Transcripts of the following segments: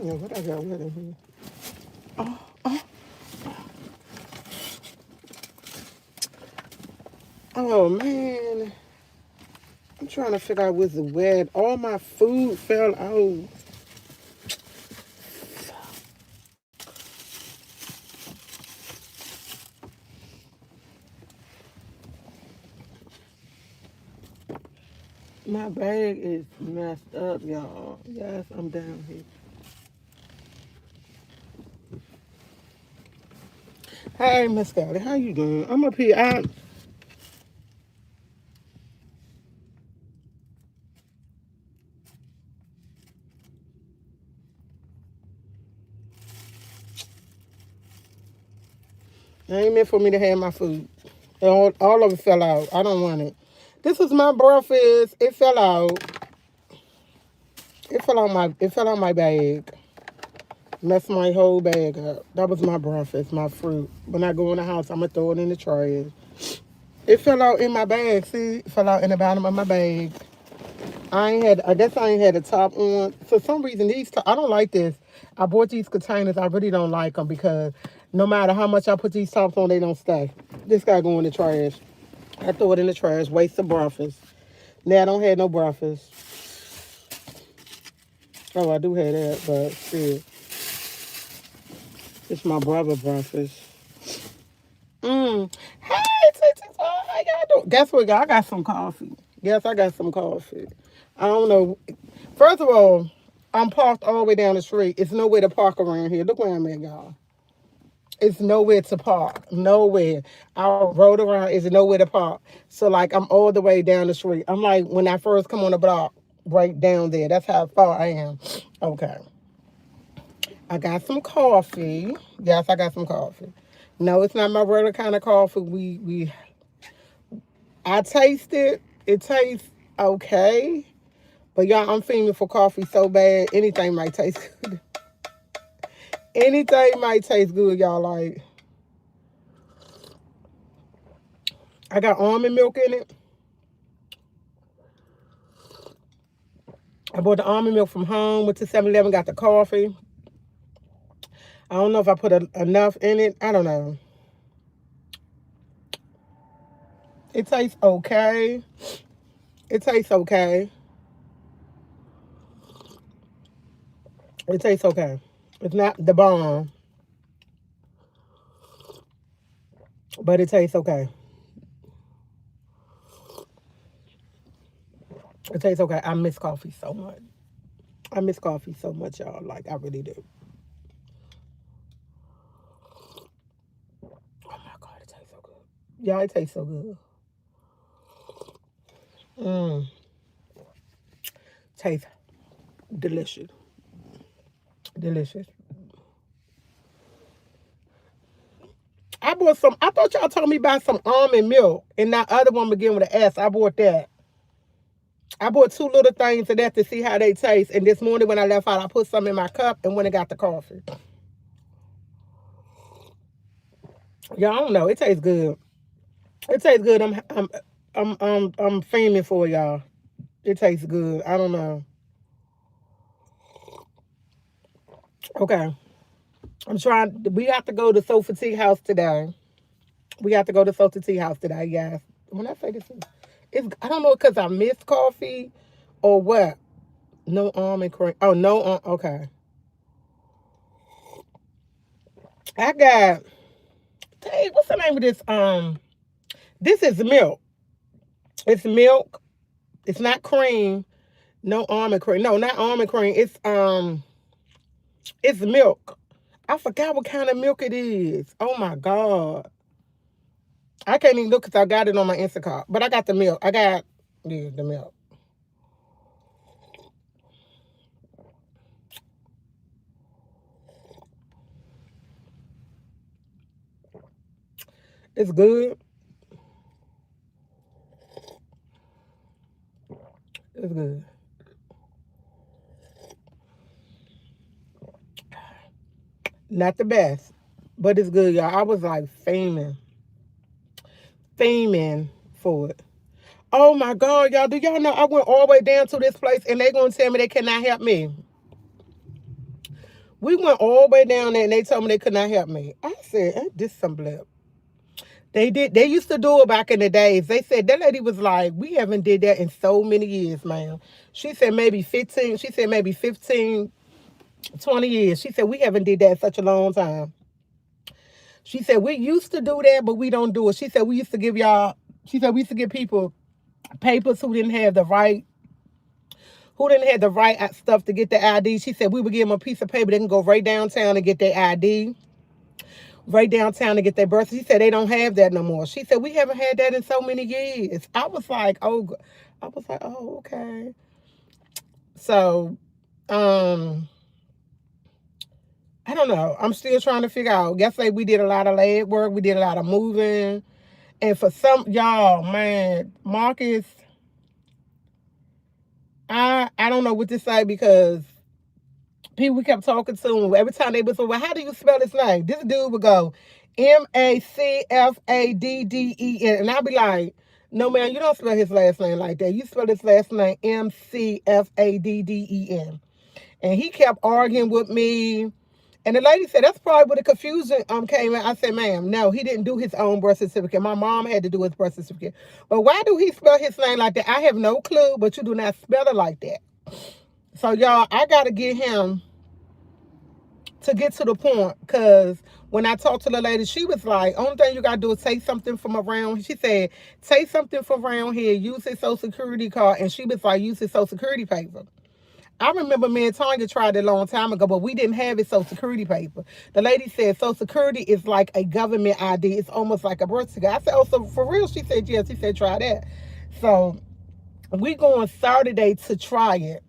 Yeah, what I got with in here? Oh man, I'm trying to figure out what's wet. All my food fell out. My bag is messed up, y'all. Yes, I'm down here. Hey, Miss Scotty, how you doing? I'm up here. Ain't meant for me to have my food. All of it fell out. I don't want it. This was my breakfast. It fell out. It fell out my bag. Messed my whole bag up. That was my breakfast, my fruit. When I go in the house, I'm gonna throw it in the trash. It fell out in my bag. See, it fell out in the bottom of my bag. I guess I ain't had the top on. For some reason, I don't like this. I bought these containers. I really don't like them because no matter how much I put these tops on, they don't stay. This guy go in the trash. I throw it in the trash. Waste of breakfast. Now I don't have no breakfast. Oh, I do have that, but still, it's my brother breakfast. Hey, how y'all doing? Guess what, y'all? I got some coffee. Yes, I got some coffee. I don't know. First of all, I'm parked all the way down the street. It's nowhere to park around here. Look where I'm at, y'all. It's nowhere to park. Nowhere. I rode around. It's nowhere to park. So, like, I'm all the way down the street. I'm like, when I first come on the block, right down there. That's how far I am. Okay. I got some coffee. Yes, I got some coffee. No, it's not my regular kind of coffee. I taste it. It tastes okay. But y'all, I'm fiending for coffee so bad, anything might taste good. Anything might taste good, y'all. Like, I got almond milk in it. I bought the almond milk from home, went to 7-Eleven, got the coffee. I don't know if I put enough in it. I don't know. It tastes okay. It tastes okay. It tastes okay. It's not the bomb, but it tastes okay. It tastes okay. I miss coffee so much. I miss coffee so much, y'all. Like, I really do. Oh my God, it tastes so good. Yeah, it tastes so good. Mmm. Tastes delicious. Delicious. I thought y'all told me about some almond milk. And that other one begin with an S. I bought that. I bought 2 little things of that to see how they taste. And this morning when I left out, I put some in my cup and went and got the coffee. Y'all don't know. It tastes good. It tastes good. I'm fiending for y'all. It tastes good. I don't know. Okay. We have to go to Sofa Tea House today. We have to go to Sofa Tea House today, guys. When I say this, I don't know because I missed coffee or what. No almond cream. Oh, no. Okay. I got, dang, what's the name of this? This is milk. It's milk. It's not cream. No almond cream. No, not almond cream. It's milk. I forgot what kind of milk it is. Oh my God. I can't even look because I got it on my Instacart. But I got the milk. Yeah, the milk. It's good. It's good. Not the best, but it's good, y'all. I was like fiending for it. Oh my God, y'all. Do y'all know I went all the way down to this place and they gonna tell me they cannot help me? We went all the way down there and they told me they could not help me. I said, this some blip. They did. They used to do it back in the days. They said that lady was like, we haven't did that in so many years, man. She said maybe 15. She said maybe 15, 20 years. She said we haven't did that in such a long time. She said we used to do that, but we don't do it. She said we used to give y'all. She said we used to give people papers who didn't have the right stuff to get the ID. She said we would give them a piece of paper. They can go right downtown and get their ID. Right downtown to get their birth. She said they don't have that no more. She said we haven't had that in so many years. I was like, oh, okay. So, I don't know. I'm still trying to figure out. Yesterday we did a lot of leg work. We did a lot of moving. And for some y'all, man, Marcus, I don't know what to say because people we kept talking to him. Every time they would say, well, how do you spell his name? This dude would go, Macfaddden. And I'd be like, no, man, you don't spell his last name like that. You spell his last name Mcfaddden. And he kept arguing with me. And the lady said, that's probably where the confusion came in. I said, ma'am, no, he didn't do his own birth certificate. My mom had to do his birth certificate. But why do he spell his name like that? I have no clue, but you do not spell it like that. So, y'all, I got to get him to get to the point, because when I talked to the lady, she was like, only thing you got to do is take something from around. She said, take something from around here, use his social security card. And she was like, use his social security paper. I remember me and Tanya tried it a long time ago, but we didn't have his social security paper. The lady said social security is like a government ID. It's almost like a birth certificate. I said, oh, so for real? She said, yes. She said, try that. So we going Saturday to try it.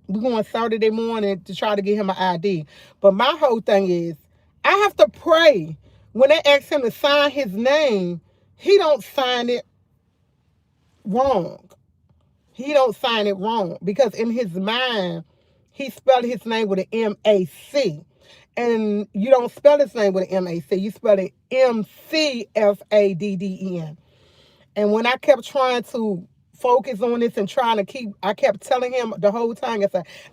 We're going Saturday morning to try to get him an ID. But my whole thing is, I have to pray when they ask him to sign his name, he don't sign it wrong. He don't sign it wrong, because in his mind, he spelled his name with an M-A-C. And you don't spell his name with an M-A-C. You spell it M-C-F-A-D-D-E-N. And when I kept trying to focus on this and I kept telling him the whole time,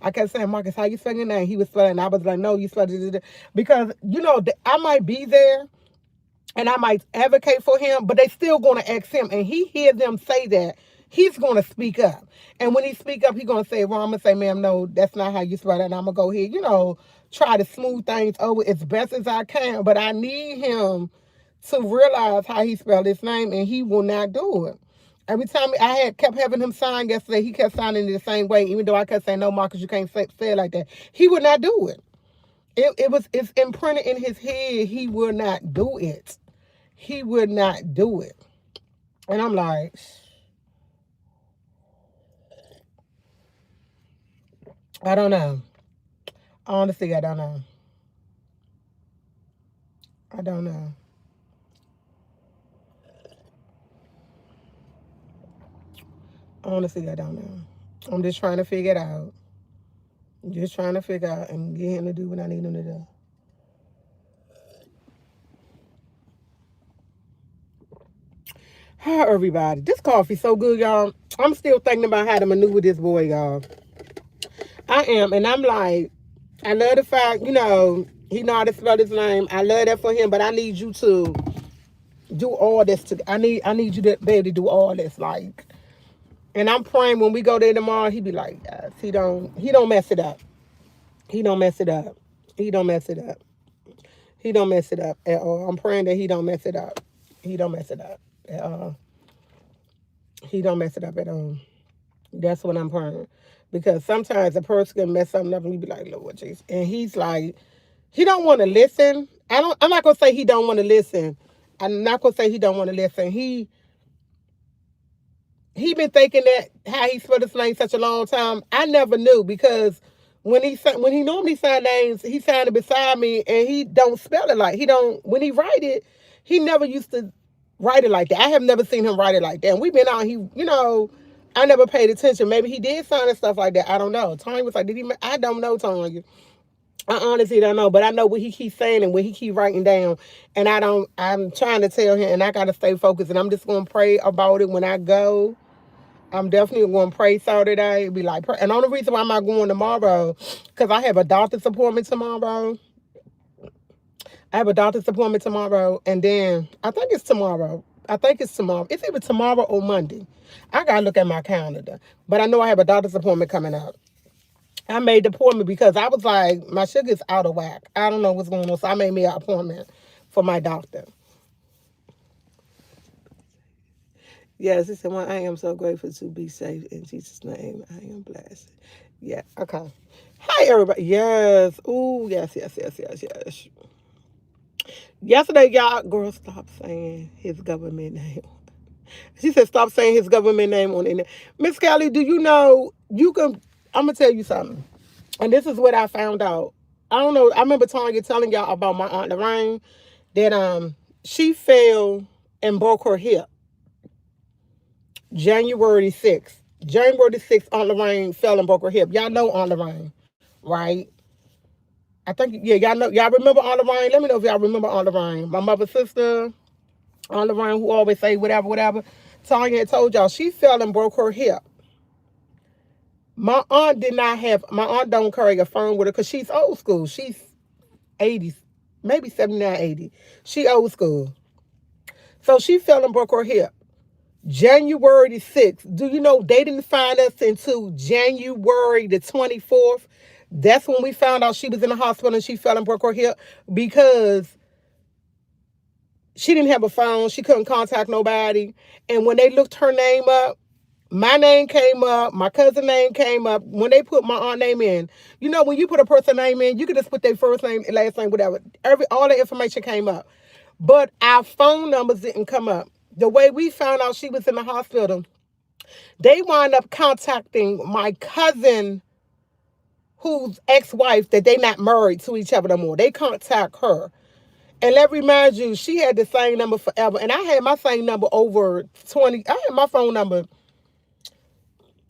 I kept saying, Marcus, how you spell your name? He was spelling, and I was like, no, you spelled it. Because, I might be there and I might advocate for him, but they still going to ask him. And he hear them say that, he's going to speak up. And when he speak up, he's going to say, well, I'm going to say, ma'am, no, that's not how you spell it. And I'm going to go here, try to smooth things over as best as I can. But I need him to realize how he spelled his name, and he will not do it. Every time I kept having him sign yesterday, he kept signing it the same way, even though I kept saying, no, Marcus, you can't say it like that. He would not do it. It's imprinted in his head. He will not do it. He would not do it. And I'm like, I don't know. Honestly, I don't know. I don't know. Honestly, I don't know. I'm just trying to figure it out. Just trying to figure out and get him to do what I need him to do. Hi, everybody. This coffee's so good, y'all. I'm still thinking about how to maneuver this boy, y'all. I am. And I'm like, I love the fact, he know how to spell his name. I love that for him, but I need you to do all this. I need you to be able to do all this. Like, and I'm praying when we go there tomorrow, he be like, yes, he don't mess it up. He don't mess it up. He don't mess it up. He don't mess it up at all. I'm praying that he don't mess it up. He don't mess it up at all. He don't mess it up at all. That's what I'm praying. Because sometimes a person can mess something up and you be like, Lord Jesus. And he's like, he don't want to listen. I'm not going to say he don't want to listen. I'm not going to say he don't want to listen. He been thinking that how he spelled his name such a long time. I never knew, because when he normally sign names, he signed it beside me, and he don't spell it like when he write it, he never used to write it like that. I have never seen him write it like that. And we've been out, I never paid attention. Maybe he did sign and stuff like that. I don't know. Tanya was like, I don't know, Tanya. I honestly don't know, but I know what he keeps saying and what he keep writing down. And I'm trying to tell him, and I got to stay focused, and I'm just going to pray about it when I go. I'm definitely going to pray Saturday. Be like, pray. And the only reason why I'm not going tomorrow, because I have a doctor's appointment tomorrow. I have a doctor's appointment tomorrow, and then I think it's tomorrow. I think it's tomorrow. It's either tomorrow or Monday. I gotta look at my calendar, but I know I have a doctor's appointment coming up. I made the appointment because I was like, my sugar's out of whack. I don't know what's going on, so I made me an appointment for my doctor. Yes, he said, well, I am so grateful to be safe in Jesus' name. I am blessed. Yeah, okay. Hi, everybody. Yes. Ooh, yes, yes, yes, yes, yes. Yesterday, y'all, girl, stop saying his government name. She said, stop saying his government name on the internet. Miss Kelly, do you know you can? I'm gonna tell you something, and this is what I found out. I don't know. I remember telling y'all about my aunt Lorraine that she fell and broke her hip January 6th. January 6th, Aunt Lorraine fell and broke her hip. Y'all know Aunt Lorraine, right? I think yeah, y'all remember Aunt Lorraine. Let me know if y'all remember Aunt Lorraine. My mother's sister, Aunt Lorraine, who always say whatever, whatever. Tanya had told y'all she fell and broke her hip. My aunt don't carry a phone with her because she's old school. She's 80s, maybe 79, 80. She old school. So she fell and broke her hip. January the 6th. Do you know they didn't find us until January the 24th? That's when we found out she was in the hospital and she fell and broke her hip because she didn't have a phone. She couldn't contact nobody. And when they looked her name up, my name came up, my cousin name came up. When they put my aunt name in, you know, when you put a person name in, you can just put their first name, last name, whatever. All the information came up. But our phone numbers didn't come up. The way we found out she was in the hospital, they wound up contacting my cousin whose ex-wife that they not married to each other no more. They contact her. And let me remind you, she had the same number forever. And I had my same number over 20. I had my phone number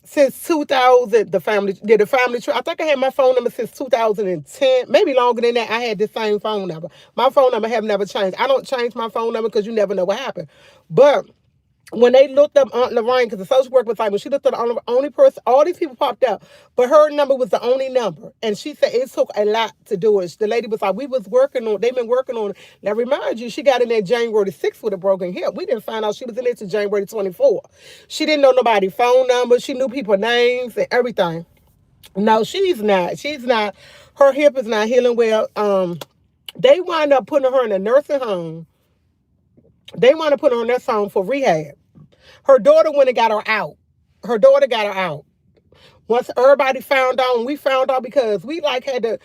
since 2000. The family tree. I think I had my phone number since 2010, maybe longer than that. I had the same phone number. My phone number have never changed. I don't change my phone number because you never know what happened. But when they looked up Aunt Lorraine, because the social worker was like, when she looked at the only person, all these people popped up, but her number was the only number. And she said it took a lot to do it. The lady was like, they've been working on it. Now, remind you, she got in there January 6th with a broken hip. We didn't find out she was in there till January 24th. She didn't know nobody's phone number. She knew people's names and everything. No, she's not. She's not. Her hip is not healing well. They wind up putting her in a nursing home. They want to put her in nursing home for rehab. Her daughter went and got her out. Her daughter got her out. Once everybody found out, and we found out because we like had to,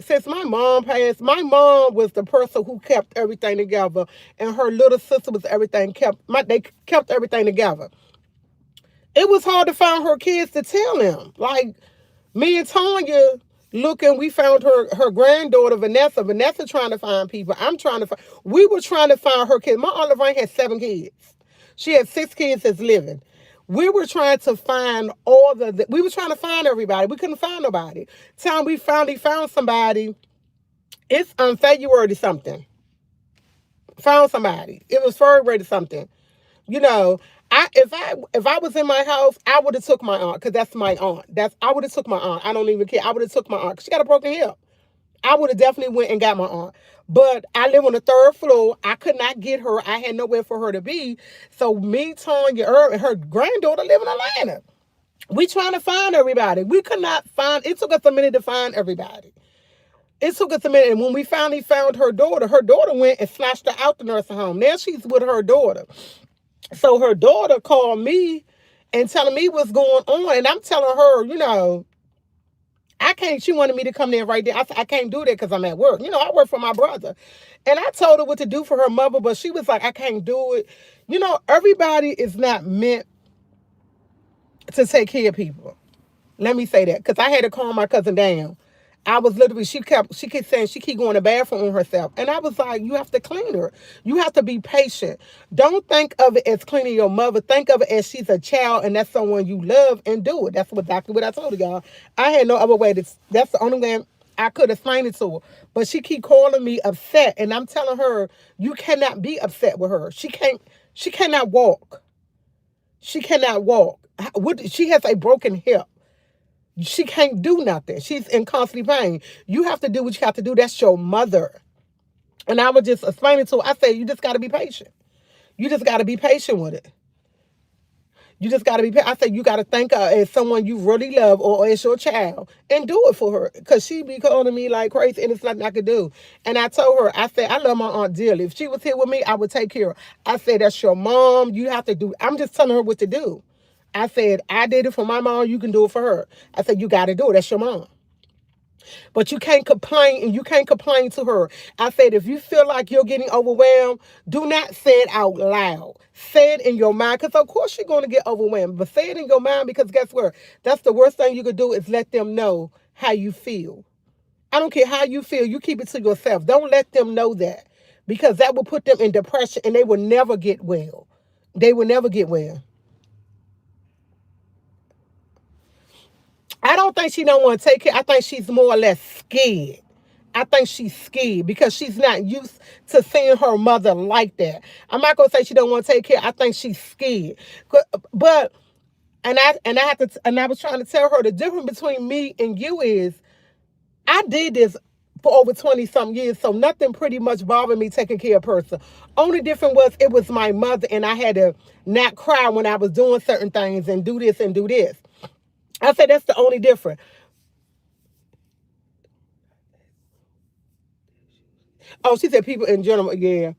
since my mom passed, my mom was the person who kept everything together, and her little sister was they kept everything together. It was hard to find her kids to tell them. Like me and Tanya looking, we found her granddaughter Vanessa. Vanessa trying to find people. We were trying to find her kids. My Aunt Lorraine had 7 kids. She had 6 kids that's living. We were trying to find we were trying to find everybody. We couldn't find nobody. Time we finally found somebody, it's on February something. Found somebody. It was February to something. You know, if I was in my house, I would have took my aunt because that's my aunt. I would have took my aunt. I don't even care. I would have took my aunt 'cause she got a broken hip. I would have definitely went and got my aunt. But I live on the 3rd floor. I could not get her. I had nowhere for her to be. So me, Tanya, and her granddaughter live in Atlanta. We trying to find everybody. We could not find. It took us a minute to find everybody. It took us a minute. And when we finally found her daughter went and snatched her out the nursing home. Now she's with her daughter. So her daughter called me and telling me what's going on. And I'm telling her, I can't. She wanted me to come there right there. I said, I can't do that because I'm at work. I work for my brother. And I told her what to do for her mother, but she was like, I can't do it. Everybody is not meant to take care of people. Let me say that. Because I had to calm my cousin down. I was literally, she kept saying she keep going to the bathroom on herself. And I was like, you have to clean her. You have to be patient. Don't think of it as cleaning your mother. Think of it as she's a child and that's someone you love and do it. That's exactly what I told her, y'all. I had no other way. That's the only way I could explain it to her. But she keep calling me upset. And I'm telling her, you cannot be upset with her. She cannot walk. She cannot walk. She has a broken hip. She can't do nothing. She's in constant pain. You have to do what you have to do. That's your mother. And I was just explaining to her, I said, you just got to be patient. You just got to be patient with it. You just got to be, I said, you got to think her as someone you really love or as your child and do it for her. Because she be calling me like crazy and it's nothing I could do. And I told her, I said, I love my aunt dearly. If she was here with me, I would take care of her. I said, that's your mom. You have to do, I'm just telling her what to do. I said, I did it for my mom. You can do it for her. I said, you got to do it. That's your mom. But you can't complain and you can't complain to her. I said, if you feel like you're getting overwhelmed, do not say it out loud. Say it in your mind because, of course, you're going to get overwhelmed. But say it in your mind because guess what? That's the worst thing you could do is let them know how you feel. I don't care how you feel. You keep it to yourself. Don't let them know that because that will put them in depression and they will never get well. They will never get well. I don't think she don't want to take care. I think she's more or less scared. I think she's scared because she's not used to seeing her mother like that. I'm not gonna say she don't want to take care. I think she's scared. But and I was trying to tell her the difference between me and you is I did this for over 20 some years, so nothing pretty much bothered me taking care of a person. Only difference was it was my mother and I had to not cry when I was doing certain things and do this and do this. I said that's the only difference. Oh, she said people in general, yeah.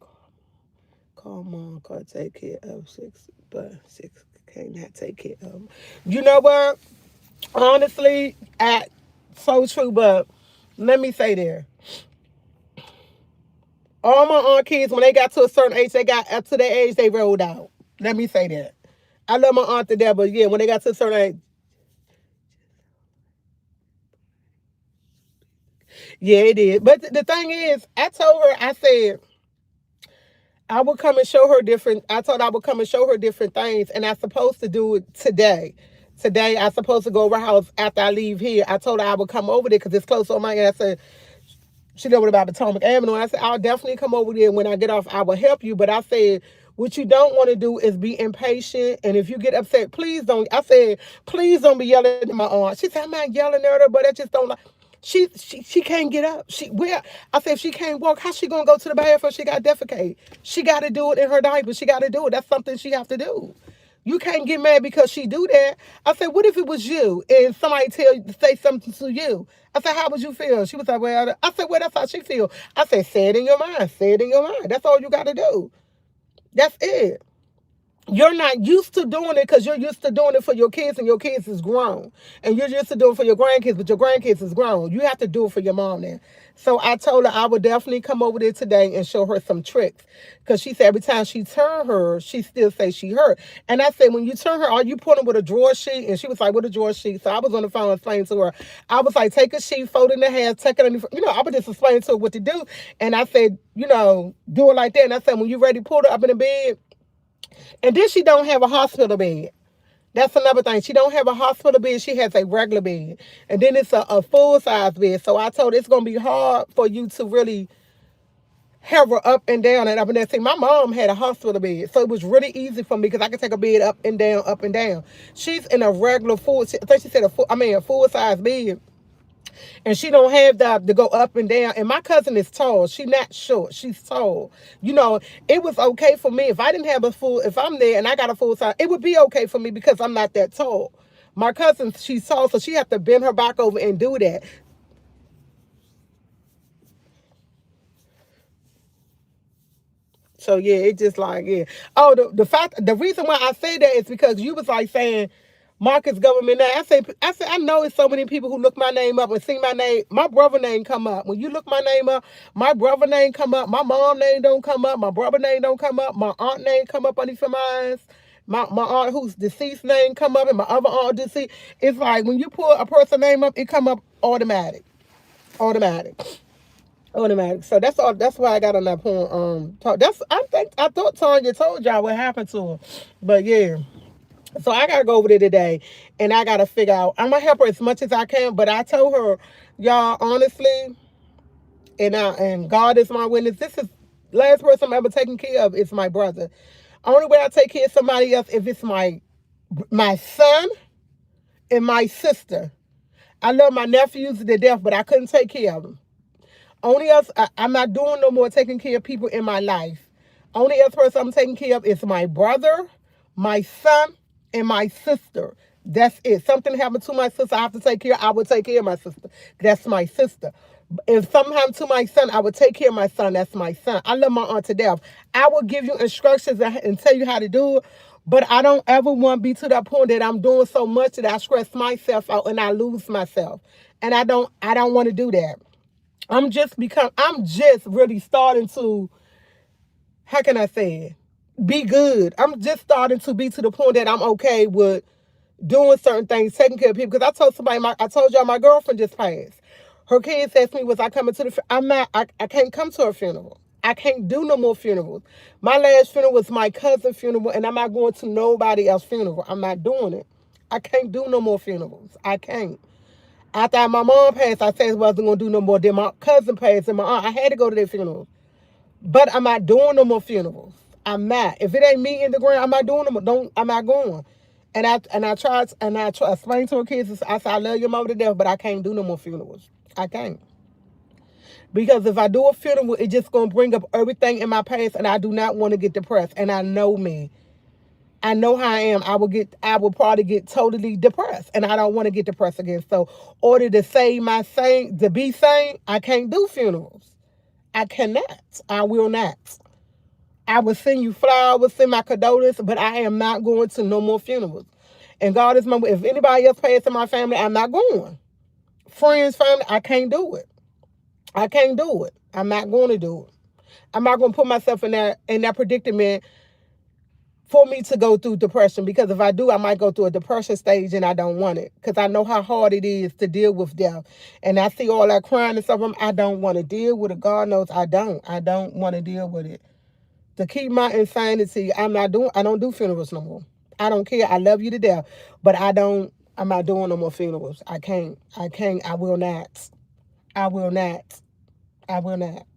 Call mom, call take care of six, but six cannot take care of them. You know what? Honestly, so true, but let me say there. All my aunt kids, when they got to a certain age, they got up to their age, they rolled out. Let me say that. I love my aunt to death, but yeah, when they got to a certain age, yeah, it did. But the thing is, I told her, I said, I would come and show her different. I told her I would come and show her different things, and I'm supposed to do it today. Today, I'm supposed to go over her house after I leave here. I told her I would come over there because it's close on my. And I said she know what about Potomac Avenue. I said I'll definitely come over there when I get off. I will help you, but I said what you don't want to do is be impatient, and if you get upset, please don't. I said please don't be yelling at my aunt. She said I'm not yelling at her, but I just don't like. She can't get up. I said if she can't walk, how she gonna go to the bathroom? She got defecate. She got to do it in her diaper. She got to do it. That's something she have to do. You can't get mad because she do that. I said, what if it was you and somebody say something to you? I said, how would you feel? She was like, well, I said, well, that's how she feel. I said, say it in your mind. Say it in your mind. That's all you got to do. That's it. You're not used to doing it because you're used to doing it for your kids and your kids is grown. And you're used to doing it for your grandkids, but your grandkids is grown. You have to do it for your mom now. So I told her I would definitely come over there today and show her some tricks. Because she said every time she turn her, she still say she hurt. And I said, when you turn her, are you putting with a drawer sheet? And she was like, what a drawer sheet? So I was on the phone explaining to her. I was like, take a sheet, fold it in half, take it underneath. I was just explaining to her what to do. And I said, do it like that. And I said, when you're ready, pull her up in the bed. And then she don't have a hospital bed. That's another thing. She don't have a hospital bed. She has a regular bed. And then it's a full-size bed. So I told her it's going to be hard for you to really have her up and down and up and down. See, my mom had a hospital bed. So it was really easy for me because I could take a bed up and down, up and down. She's in a regular I think she said a full-size bed. And she don't have that to go up and down. And my cousin is tall. She not short. She's tall. It was okay for me. If I didn't have if I'm there and I got a full size, it would be okay for me because I'm not that tall. My cousin, she's tall, so she have to bend her back over and do that. So yeah, it just like, yeah. Oh, the reason why I say that is because you was like saying Marcus government name. I say I know it's so many people who look my name up and see my name. My brother name come up. When you look my name up, my brother name come up. My mom name don't come up. My brother name don't come up. My aunt name come up underneath mine. My aunt who's deceased name come up and my other aunt deceased. It's like when you pull a person name up, it come up automatic. Automatic. Automatic. So that's all. That's why I got on that point. Talk. I thought Tanya told y'all what happened to her, but yeah. So I gotta go over there today, and I gotta figure out. I'm gonna help her as much as I can. But I told her, y'all, honestly, and God is my witness. This is last person I'm ever taking care of is my brother. Only way I take care of somebody else if it's my My son and my sister. I love my nephews to death, but I couldn't take care of them. Only else, I'm not doing no more taking care of people in my life. Only other person I'm taking care of is my brother, my son, and my sister. That's it. Something happened to my sister, I have to take care. I would take care of my sister. That's my sister. If something happened to my son, I would take care of my son. That's my son. I love my aunt to death. I will give you instructions and tell you how to do it, but I don't ever want to be to that point that I'm doing so much that I stress myself out and I lose myself. And I don't want to do that. I'm just really starting to, how can I say it? Be good. I'm just starting to be to the point that I'm okay with doing certain things, taking care of people. Because I told somebody, I told y'all my girlfriend just passed. Her kids asked me, was I coming to the, I'm not, I can't come to her funeral. I can't do no more funerals. My last funeral was my cousin's funeral, and I'm not going to nobody else's funeral. I'm not doing it. I can't do no more funerals. I can't. After my mom passed, I said I wasn't going to do no more. Then my cousin passed and my aunt, I had to go to their funeral. But I'm not doing no more funerals. I'm not. If it ain't me in the ground, I'm not doing them. I'm not going. And I explained to her kids, I said, I love your mother to death, but I can't do no more funerals. I can't. Because if I do a funeral, it's just going to bring up everything in my past, and I do not want to get depressed. And I know me. I know how I am. I will probably get totally depressed, and I don't want to get depressed again. So, order to save my sane, to be sane, I can't do funerals. I cannot. I will not. I will send you flowers, send my condolences, but I am not going to no more funerals. And God is my. If anybody else passed in my family, I'm not going. Friends, family, I can't do it. I can't do it. I'm not going to do it. I'm not going to put myself in that predicament for me to go through depression, because if I do, I might go through a depression stage and I don't want it, because I know how hard it is to deal with death. And I see all that crying and stuff. I don't want to deal with it. God knows I don't. I don't want to deal with it. To keep my insanity, I don't do funerals no more. I don't care. I love you to death, but I'm not doing no more funerals. I can't. I will not. I will not. I will not.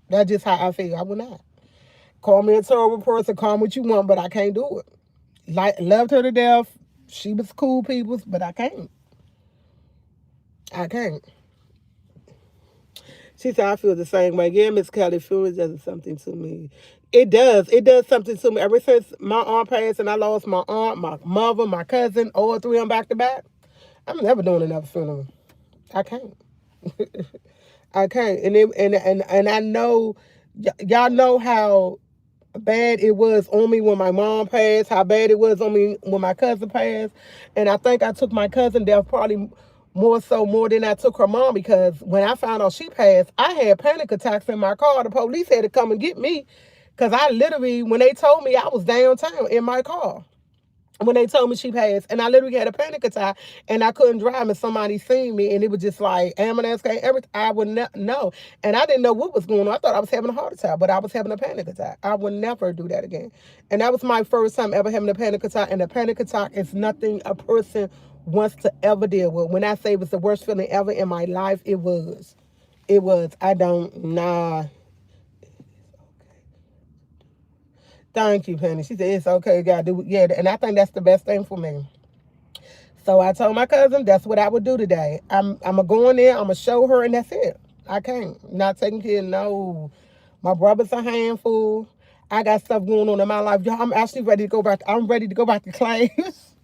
That's just how I feel. I will not. Call me a terrible person, call me what you want, but I can't do it. Loved her to death. She was cool people, but I can't. I can't. She said, I feel the same way. Yeah, Miss Kelly, food does something to me. It does. It does something to me. Ever since my aunt passed and I lost my aunt, my mother, my cousin, all three of them back to back, I'm never doing another funeral. I can't. I can't. And I know, y'all know how bad it was on me when my mom passed, how bad it was on me when my cousin passed. And I think I took my cousin death probably more than I took her mom, because when I found out she passed, I had panic attacks in my car. The police had to come and get me, because I literally, when they told me, I was downtown in my car when they told me she passed, and I literally had a panic attack, and I couldn't drive, and somebody seen me, and it was just like ambulance came, everything. I would know, and I didn't know what was going on. I thought I was having a heart attack, but I was having a panic attack. I would never do that again, and that was my first time ever having a panic attack. And a panic attack is nothing a person wants to ever deal with. When I say it was the worst feeling ever in my life, it was. It was. I don't. Nah. Thank you, Penny. She said, it's okay, you gotta do it. Yeah, and I think that's the best thing for me. So I told my cousin that's what I would do today. I'm going to go in there, I'm going to show her, and that's it. I can't. Not taking care. No. My brother's a handful. I got stuff going on in my life. Y'all, I'm actually ready to go back. I'm ready to go back to class.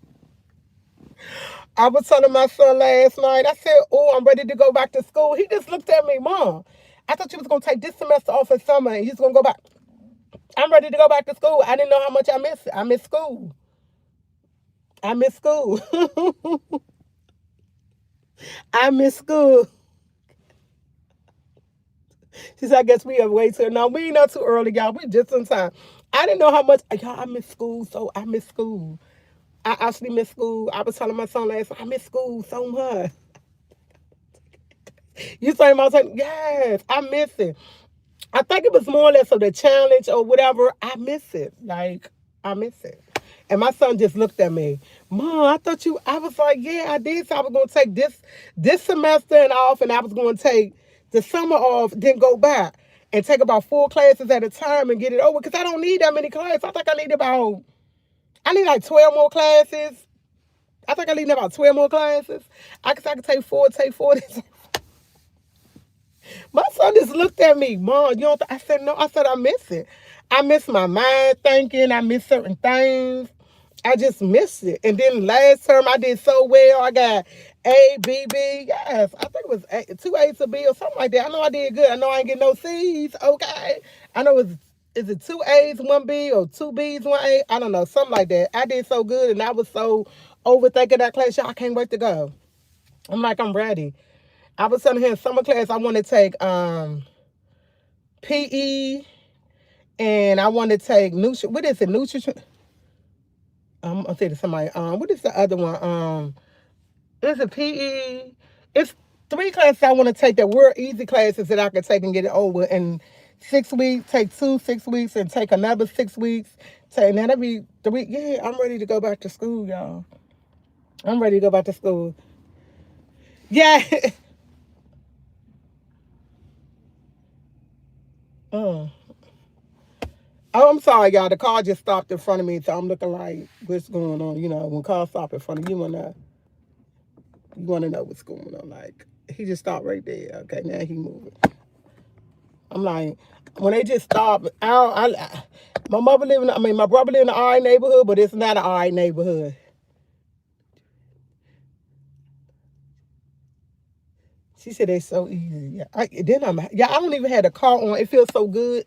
I was telling my son last night, I said, oh, I'm ready to go back to school. He just looked at me, Mom, I thought you was going to take this semester off in summer and you was going to go back. I'm ready to go back to school. I didn't know how much I miss it. I miss school. I miss school. I miss school. She said, I guess we have way too. No, we ain't not too early, y'all. We just in time. I didn't know how much. Y'all, I miss school. So I miss school. I actually miss school. I was telling my son last night, I miss school so much. You saying my son? Yes, I miss it. I think it was more or less of the challenge or whatever. I miss it. Like, I miss it. And my son just looked at me. Mom, I thought you, I was like, yeah, I did. So I was going to take this semester and off, and I was going to take the summer off, then go back and take about 4 classes at a time and get it over, because I don't need that many classes. I think I need about I need like 12 more classes. I think I need about 12 more classes. I could take four, take four. My son just looked at me, Mom, you don't I said, no. I said, I miss it. I miss my mind thinking. I miss certain things. I just missed it. And then last term, I did so well. I got A, B, B. Yes, I think it was two A's to B or something like that. I know I did good. I know I ain't get no C's. Okay. I know is it two A's, one B, or two B's, one A? I don't know. Something like that. I did so good, and I was so overthinking that class. Y'all, I can't wait to go. I'm like, I'm ready. I was telling him summer class I want to take PE, and I want to take nutrition. What is it? Nutrition. I'll say to somebody. What is the other one? It's a PE. It's three classes I want to take that were easy classes that I could take and get it over in 6 weeks. Take 6 weeks, and take another 6 weeks. And that'll be 3. Yeah, I'm ready to go back to school, y'all. I'm ready to go back to school. Yeah. Oh, I'm sorry, y'all. The car just stopped in front of me, so I'm looking like, what's going on? You know, when cars stop in front of you, you wanna know what's going on. Like, he just stopped right there. Okay, now he moving. I'm like, when they just stop, my brother live in an alright neighborhood, but it's not an alright neighborhood. She said they so easy. Yeah, I don't even have the car on. It feels so good.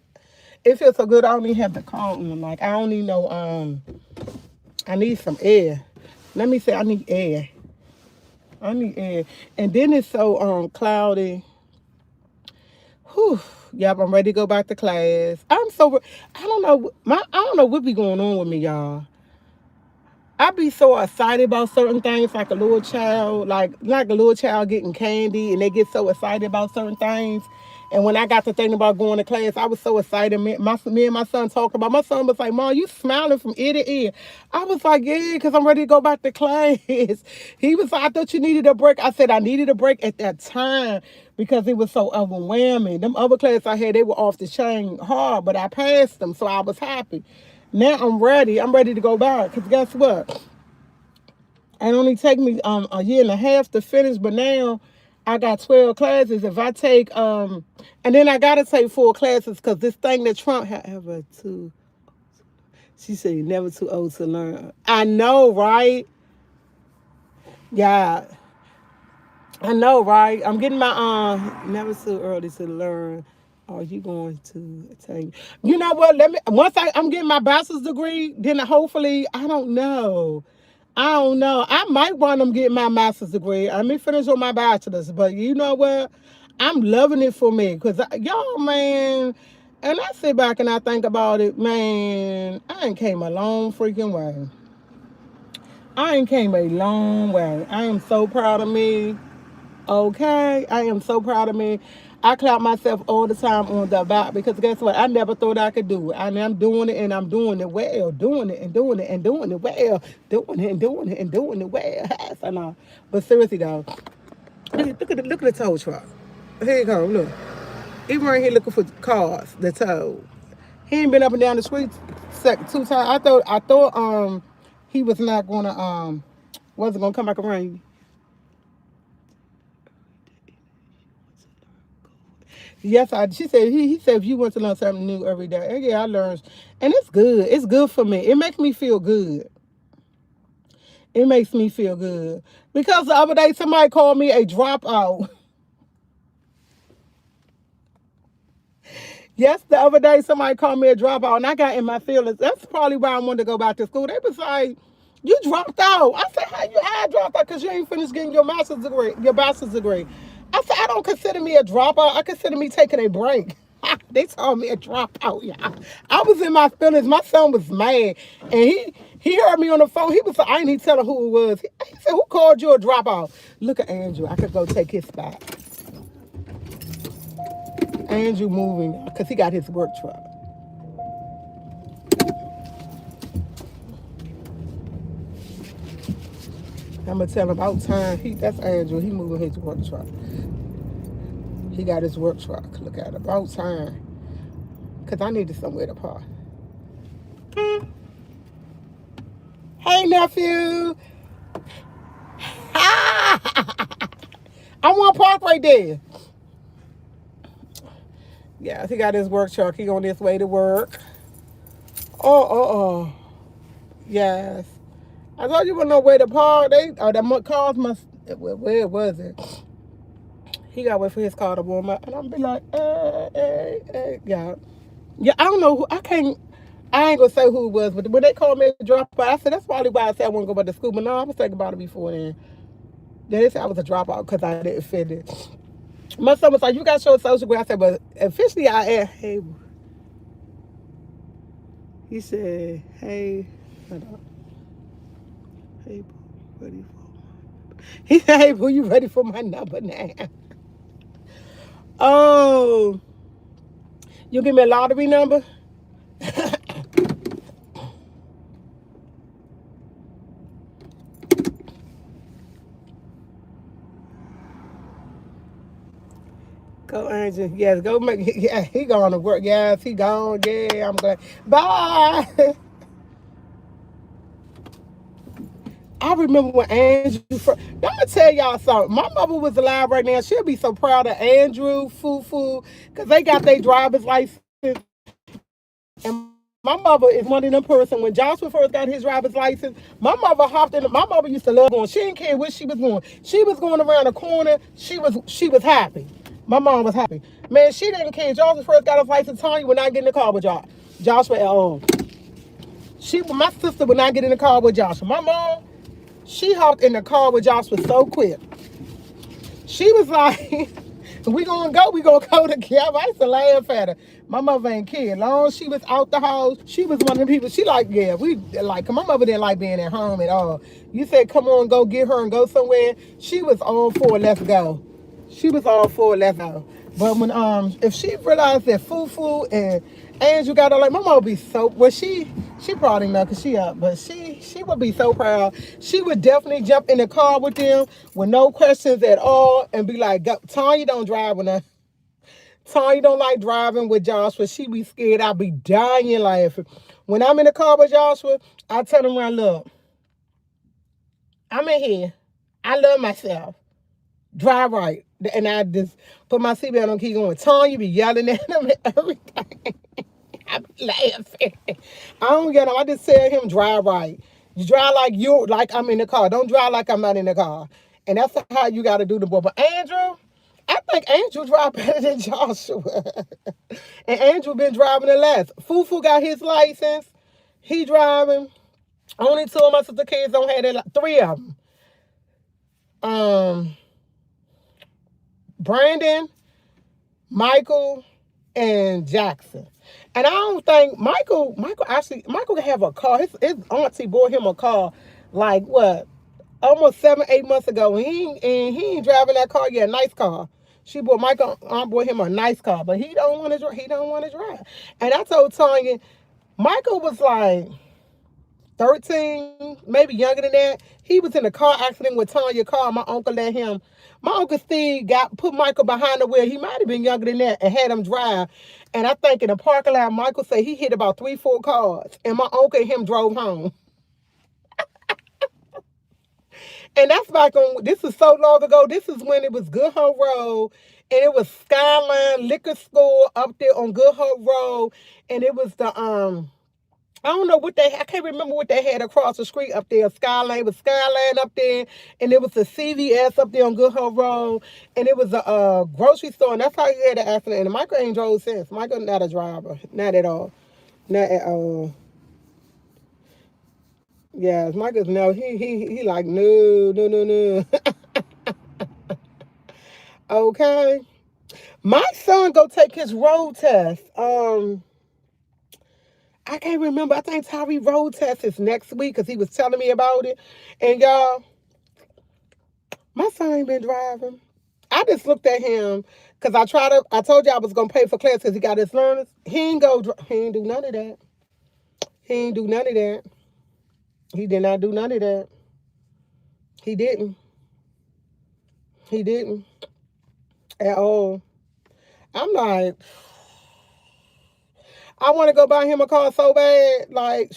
It feels so good. I don't even have the car on. Like, I don't need no. I need some air. Let me say, I need air. I need air. And then it's so cloudy. Whew. Yep, I'm ready to go back to class. I don't know. I don't know what be going on with me, y'all. I be so excited about certain things, like a little child, like a little child getting candy, and they get so excited about certain things. And when I got to thinking about going to class, I was so excited. Me and my son talked about. My son was like, "Mom, you smiling from ear to ear." I was like, "Yeah, because I'm ready to go back to class." He was like, "I thought you needed a break." I said, "I needed a break at that time because it was so overwhelming. Them other classes I had, they were off the chain hard, but I passed them, so I was happy." Now I'm ready. I'm ready to go back. Because guess what? It only take me a year and a half to finish, but now I got 12 classes. If I take and then I gotta take 4 classes because this thing that Trump however too. She said you're never too old to learn. I know, right? Yeah. I know, right? I'm getting my never too early to learn. Are you going to take? You know what? I'm getting my bachelor's degree. Then hopefully, I don't know. I don't know. I might want to get my master's degree. I may finish with my bachelor's, but you know what? I'm loving it for me because y'all, man. And I sit back and I think about it, man. I ain't came a long freaking way. I ain't came a long way. I am so proud of me. Okay, I am so proud of me. I clap myself all the time on the back because guess what? I never thought I could do it. And I'm doing it and I'm doing it well. Doing it and doing it and doing it well. Doing it and doing it and doing it well. Yes, I know. But seriously though, look at the tow truck. Here you go, look. He right here looking for cars, the tow. He ain't been up and down the street 2 times. I thought he was not gonna wasn't gonna come back around. Yes, she said he said if you want to learn something new every day. And yeah, I learned. And it's good. It's good for me. It makes me feel good. It makes me feel good. Because the other day somebody called me a dropout. Yes, the other day somebody called me a dropout and I got in my feelings. That's probably why I wanted to go back to school. They was like, you dropped out. I said, how you dropped out? Because you ain't finished getting your bachelor's degree. I said, I don't consider me a dropout. I consider me taking a break. They told me a dropout, y'all. I was in my feelings. My son was mad. And he heard me on the phone. He was like, I ain't even tell him who it was. He said, who called you a dropout? Look at Andrew. I could go take his spot. Andrew moving because he got his work truck. I'm gonna tell him about time. That's Andrew. He moving his work truck. He got his work truck. Look at it. About time. Cause I needed somewhere to park. Hey, nephew. Ah! I want to park right there. Yeah, he got his work truck. He on his way to work. Oh. Yes. I thought you wouldn't know where to park. The cars must. Where was it? He got to wait for his car to warm up, and I'm be like, yeah. Yeah, I don't know. I can't. I ain't gonna say who it was, but when they called me to drop out, I said that's probably why I said I want to go back to school. But no, I was thinking about it before then. They said I was a dropout because I didn't fit it. My son was like, "You got to show social grade." I said, "But officially, I am." Hey, he said, "Hey, hold on. Hey, boo, ready for?" He said, "Hey, boo, you ready for my number now?" Oh, you give me a lottery number? Go, Angel. Yes, go make. Yeah, he going to work. Yes, he gone. Yeah, I'm glad. Bye. I remember when Andrew. I'm gonna tell y'all something. My mother was alive right now. She'll be so proud of Andrew, Fufu, because they got their driver's license. And my mother is one of them person. When Joshua first got his driver's license, my mother hopped in. My mother used to love going. She didn't care where she was going. She was going around the corner. She was happy. My mom was happy. Man, she didn't care. Joshua first got his license. Tanya would not get in the car with Joshua at all. My sister would not get in the car with Joshua. My mom, she hopped in the car with Joshua so quick. She was like, we gonna go together. I used to laugh at her. My mother ain't care. Long as she was out the house, she was one of the people. She like, yeah, we like, my mother didn't like being at home at all. You said, come on, go get her and go somewhere. She was all for it, let's go. She was all for it, let's go. But when if she realized that Fufu and Angel got her, like my mom would be so well she probably not because she up, but she would be so proud. She would definitely jump in the car with them with no questions at all and be like, Tanya don't drive with her. Tanya don't like driving with Joshua. She be scared. I be dying laughing. When I'm in the car with Joshua, I tell him around, look, I'm in here. I love myself. Drive right. And I just put my seatbelt on, keep going. Tanya be yelling at him and everything. I be laughing. I don't get him. I just tell him drive right. You drive like I'm in the car. Don't drive like I'm not in the car. And that's how you got to do the boy. But Andrew, I think Andrew drive better than Joshua. And Andrew been driving the less. Fufu got his license. He driving. Only two of my sister kids don't have it. Three of them. Brandon, Michael, and Jackson. And I don't think Michael can have a car. His auntie bought him a car like what? Almost 7, 8 months ago. And he ain't driving that car yet, a nice car. Michael aunt bought him a nice car, but he don't want to drive. He don't want to drive. And I told Tanya, Michael was like 13, maybe younger than that. He was in a car accident with Tanya's car. My uncle let him. My uncle Steve put Michael behind the wheel. He might have been younger than that and had him drive. And I think in the parking lot, Michael said he hit about 3, 4 cars. And my uncle and him drove home. And that's like this is so long ago. This is when it was Good Hope Road. And it was Skyline Liquor Store up there on Good Hope Road. And it was I don't know I can't remember what they had across the street up there. Skyline was Skyline up there, and it was the CVS up there on Good Hope Road, and it was a grocery store, and that's how he had the accident. And Michael ain't drove since. Michael not a driver, not at all, not at all. Yeah, Michael's no. He like no. Okay, my son go take his road test. I can't remember. I think Tyree road test is next week because he was telling me about it. And y'all, my son ain't been driving. I just looked at him because I told you I was going to pay for class because he got his learners. He ain't do none of that. He ain't do none of that. He did not do none of that. He didn't. He didn't at all. I'm like, I want to go buy him a car so bad. Like,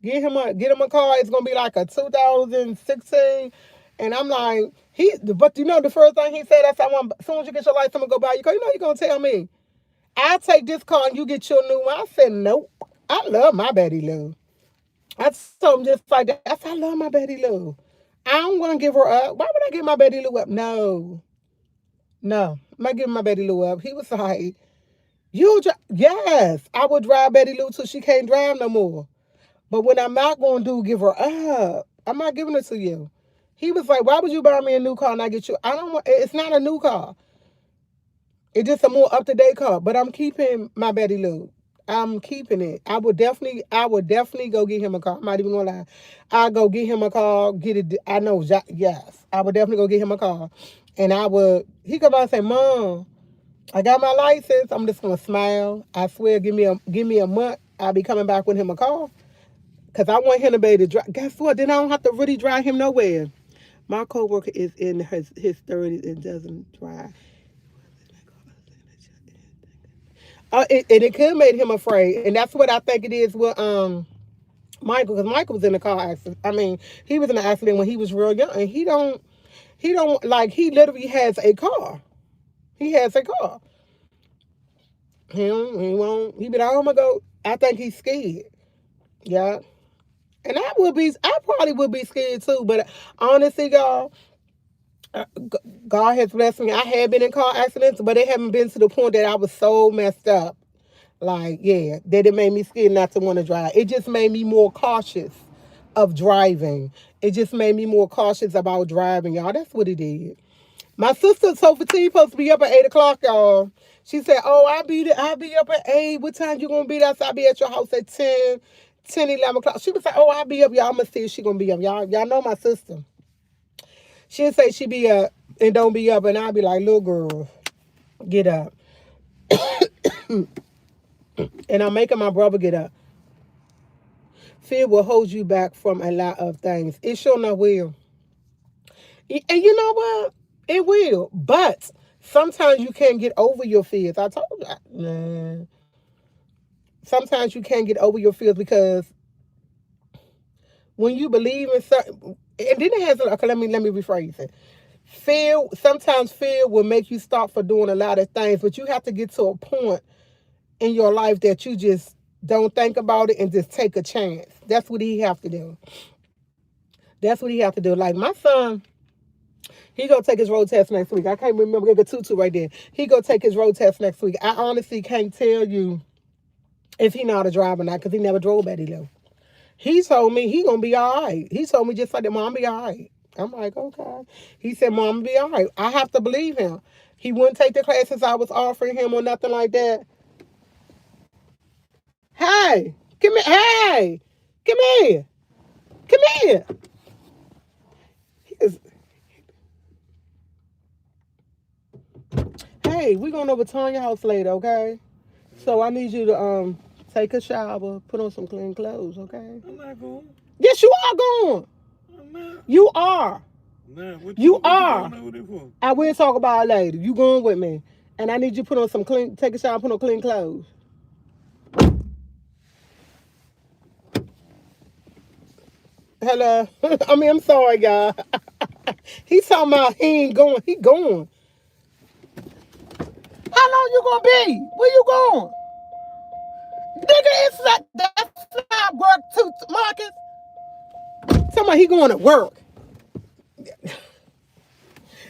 Get him a car. It's gonna be like a 2016. And I'm like, but the first thing he said, that's as soon as you get your license, I'm gonna go buy your car. You're gonna tell me, I'll take this car and you get your new one. I said, nope. I love my Betty Lou. I told him just like that. I said, I love my Betty Lou. I don't want to give her up. Why would I give my Betty Lou up? No, no. I'm not giving my Betty Lou up. He was like, yes, I would drive Betty Lou till she can't drive no more. But what I'm not going to do, give her up. I'm not giving it to you. He was like, why would you buy me a new car and I get you? I don't want, it's not a new car. It's just a more up-to-date car. But I'm keeping my Betty Lou. I'm keeping it. I would definitely go get him a car. I'm not even gonna lie. I'll go get him a car, get it. I know, yes. I would definitely go get him a car. And he come out and say, Mom, I got my license. I'm just gonna smile. I swear, give me a month. I'll be coming back with him a car. Cause I want him to be able to drive. Guess what? Then I don't have to really drive him nowhere. My coworker is in his 30s and doesn't drive. It could make him afraid, and that's what I think it is with Michael, because Michael was in a car accident. I mean, he was in an accident when he was real young, and he don't like he literally has a car. He has a car. He won't. He be like, oh my god. I think he's scared. Yeah. And I probably would be scared too. But honestly, y'all, God has blessed me. I have been in car accidents, but they haven't been to the point that I was so messed up. Like, yeah, that it made me scared not to want to drive. It just made me more cautious of driving. It just made me more cautious about driving, y'all. That's what it did. My sister Sophie T supposed to be up at 8 o'clock, y'all. She said, "Oh, I'll be up at 8. What time you gonna be there? So I'll be at your house at 11 o'clock." She was like, "Oh, I'll be up, y'all. I'm gonna see if she gonna be up, y'all know my sister. She'll say she be up and don't be up, and I'll be like, little girl, get up." And I'm making my brother get up. Fear will hold you back from a lot of things. It sure enough will. And you know what? It will. But sometimes you can't get over your fears. I told you. Man. Sometimes you can't get over your fears because when you believe in something, and then it has, okay, let me rephrase it. Sometimes fear will make you stop for doing a lot of things, but you have to get to a point in your life that you just don't think about it and just take a chance. That's what he have to do. That's what he have to do. Like my son, he gonna take his road test next week. I can't remember. There's a tutu right there. He gonna take his road test next week. I honestly can't tell you if he know how to drive or not because he never drove Betty Lou. He told me he gonna be all right. He told me just like that, Mom, be all right. I'm like, okay. He said, Mom, be all right. I have to believe him. He wouldn't take the classes I was offering him or nothing like that. Hey, come here. Hey, come here. Come here. Is, hey, we going over to Tanya's house later, okay? So I need you to take a shower, put on some clean clothes, okay? I'm not going. Yes, you are going. I'm not. You are. Nah, You what are. you going over there for? I will talk about it later. You going with me. And I need you to put on take a shower, put on clean clothes. Hello. I'm sorry, y'all. He's talking about he ain't going. He going. How long you gonna be? Where you going? Nigga, that's not work too, Marcus. Talking about he going to work.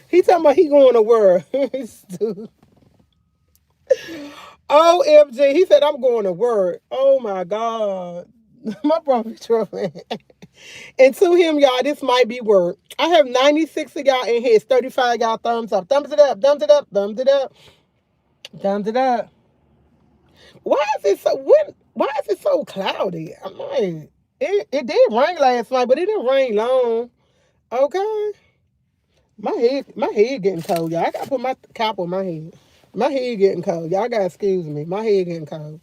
He talking about he going to work. OMG. He said I'm going to work. Oh my God. My brother trouble. And to him, y'all, this might be work. I have 96 of y'all in here. It's 35 y'all thumbs up. Thumbs it up. Thumbs it up. Thumbs it up. Thumbs it up. Why is it so cloudy? I'm like, it did rain last night, but it didn't rain long. Okay. My head getting cold, y'all. I gotta put my cap on my head. My head getting cold. Y'all gotta excuse me. My head getting cold.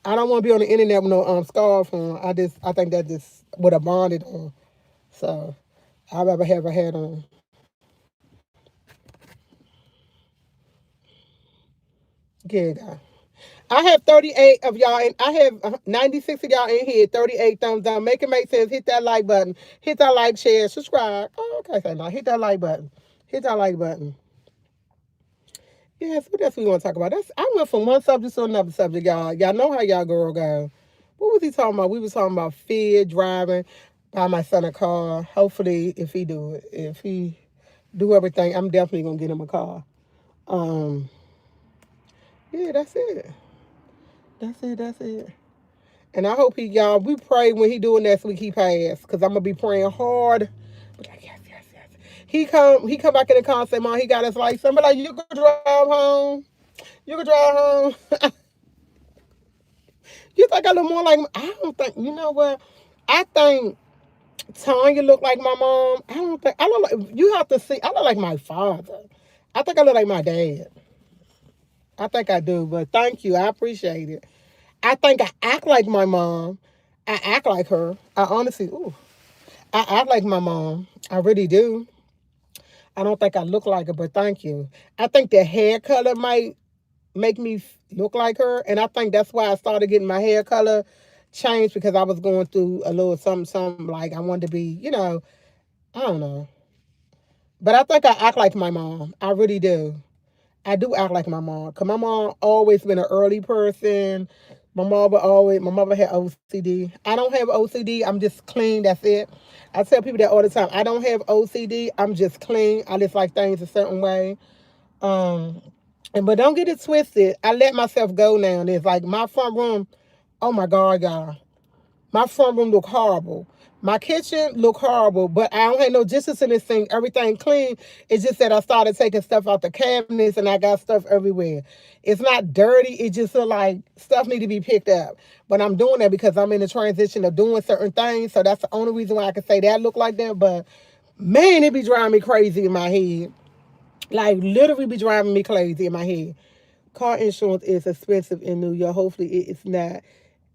I don't want to be on the internet with no scarf on. I think that just with a bonnet on. So I'd rather have a hat on. Yeah, God. I have 38 of y'all, and I have 96 of y'all in here. 38 thumbs down. Make it make sense. Hit that like button. Hit that like, share, subscribe. Oh, okay, so now hit that like button. Hit that like button. Yes, what else we want to talk about? That's I went from one subject to another subject, y'all. Y'all know how y'all girl go. What was he talking about? We was talking about fear driving. Buy my son a car. Hopefully, if he do it, if he do everything, I'm definitely gonna get him a car. Um, yeah, that's it. That's it. That's it. And I hope he, y'all, we pray when he doing next week he pass. Cause I'm gonna be praying hard. But like, yes, yes, yes. He come back in the car and say, Mom, he got his license. I'm like, you can drive home. You can drive home. You think I look more like I don't think you know what? I think Tanya look like my mom. I don't think I look like you have to see I look like my father. I think I look like my dad. I think I do, but thank you. I appreciate it. I think I act like my mom. I act like her. I honestly, ooh, I act like my mom. I really do. I don't think I look like her, but thank you. I think the hair color might make me look like her, and I think that's why I started getting my hair color changed because I was going through a little something, something like I wanted to be, I don't know. But I think I act like my mom. I really do. I do act like my mom. Cause my mom always been an early person. My mother had OCD. I don't have OCD. I'm just clean. That's it. I tell people that all the time. I don't have OCD. I'm just clean. I just like things a certain way. Um, and but don't get it twisted. I let myself go now. And it's like my front room. Oh my God, y'all. My front room look horrible. My kitchen look horrible, but I don't have no distance in this thing. Everything clean. It's just that I started taking stuff out the cabinets and I got stuff everywhere. It's not dirty. It just look like stuff need to be picked up. But I'm doing that because I'm in the transition of doing certain things. So that's the only reason why I can say that look like that. But man, it be driving me crazy in my head. Like literally be driving me crazy in my head. Car insurance is expensive in New York. Hopefully it's not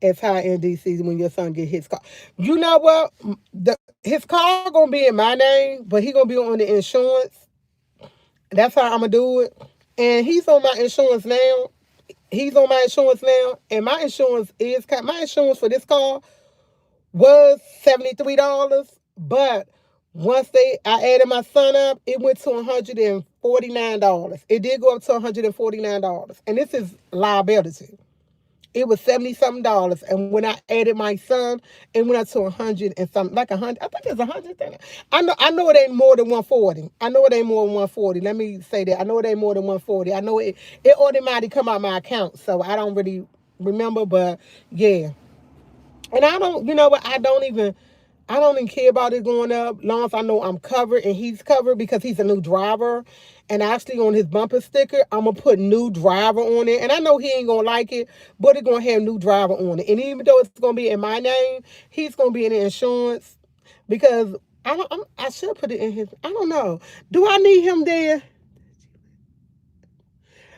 as high in DC when your son get his car. You know what? His car gonna be in my name, but he gonna be on the insurance. That's how I'm gonna do it. And he's on my insurance now. He's on my insurance now, and my insurance for this car was $73, but I added my son up, it went to $149. It did go up to $149, and this is liability. It was 70 something dollars, and when I added my son, it went up to 100 and something, like 100. I think it's 100. I know it ain't more than 140. I know it ain't more than 140. Let me say that. I know it ain't more than 140. I know it automatically come out my account, so I don't really remember, but yeah. And I don't, you know what? I don't even care about it going up. Long as I know I'm covered and he's covered because he's a new driver. And actually on his bumper sticker, I'm gonna put new driver on it. And I know he ain't gonna like it, but it's gonna have new driver on it. And even though it's gonna be in my name, he's gonna be in the insurance because I should put it in his. I don't know. Do I need him there?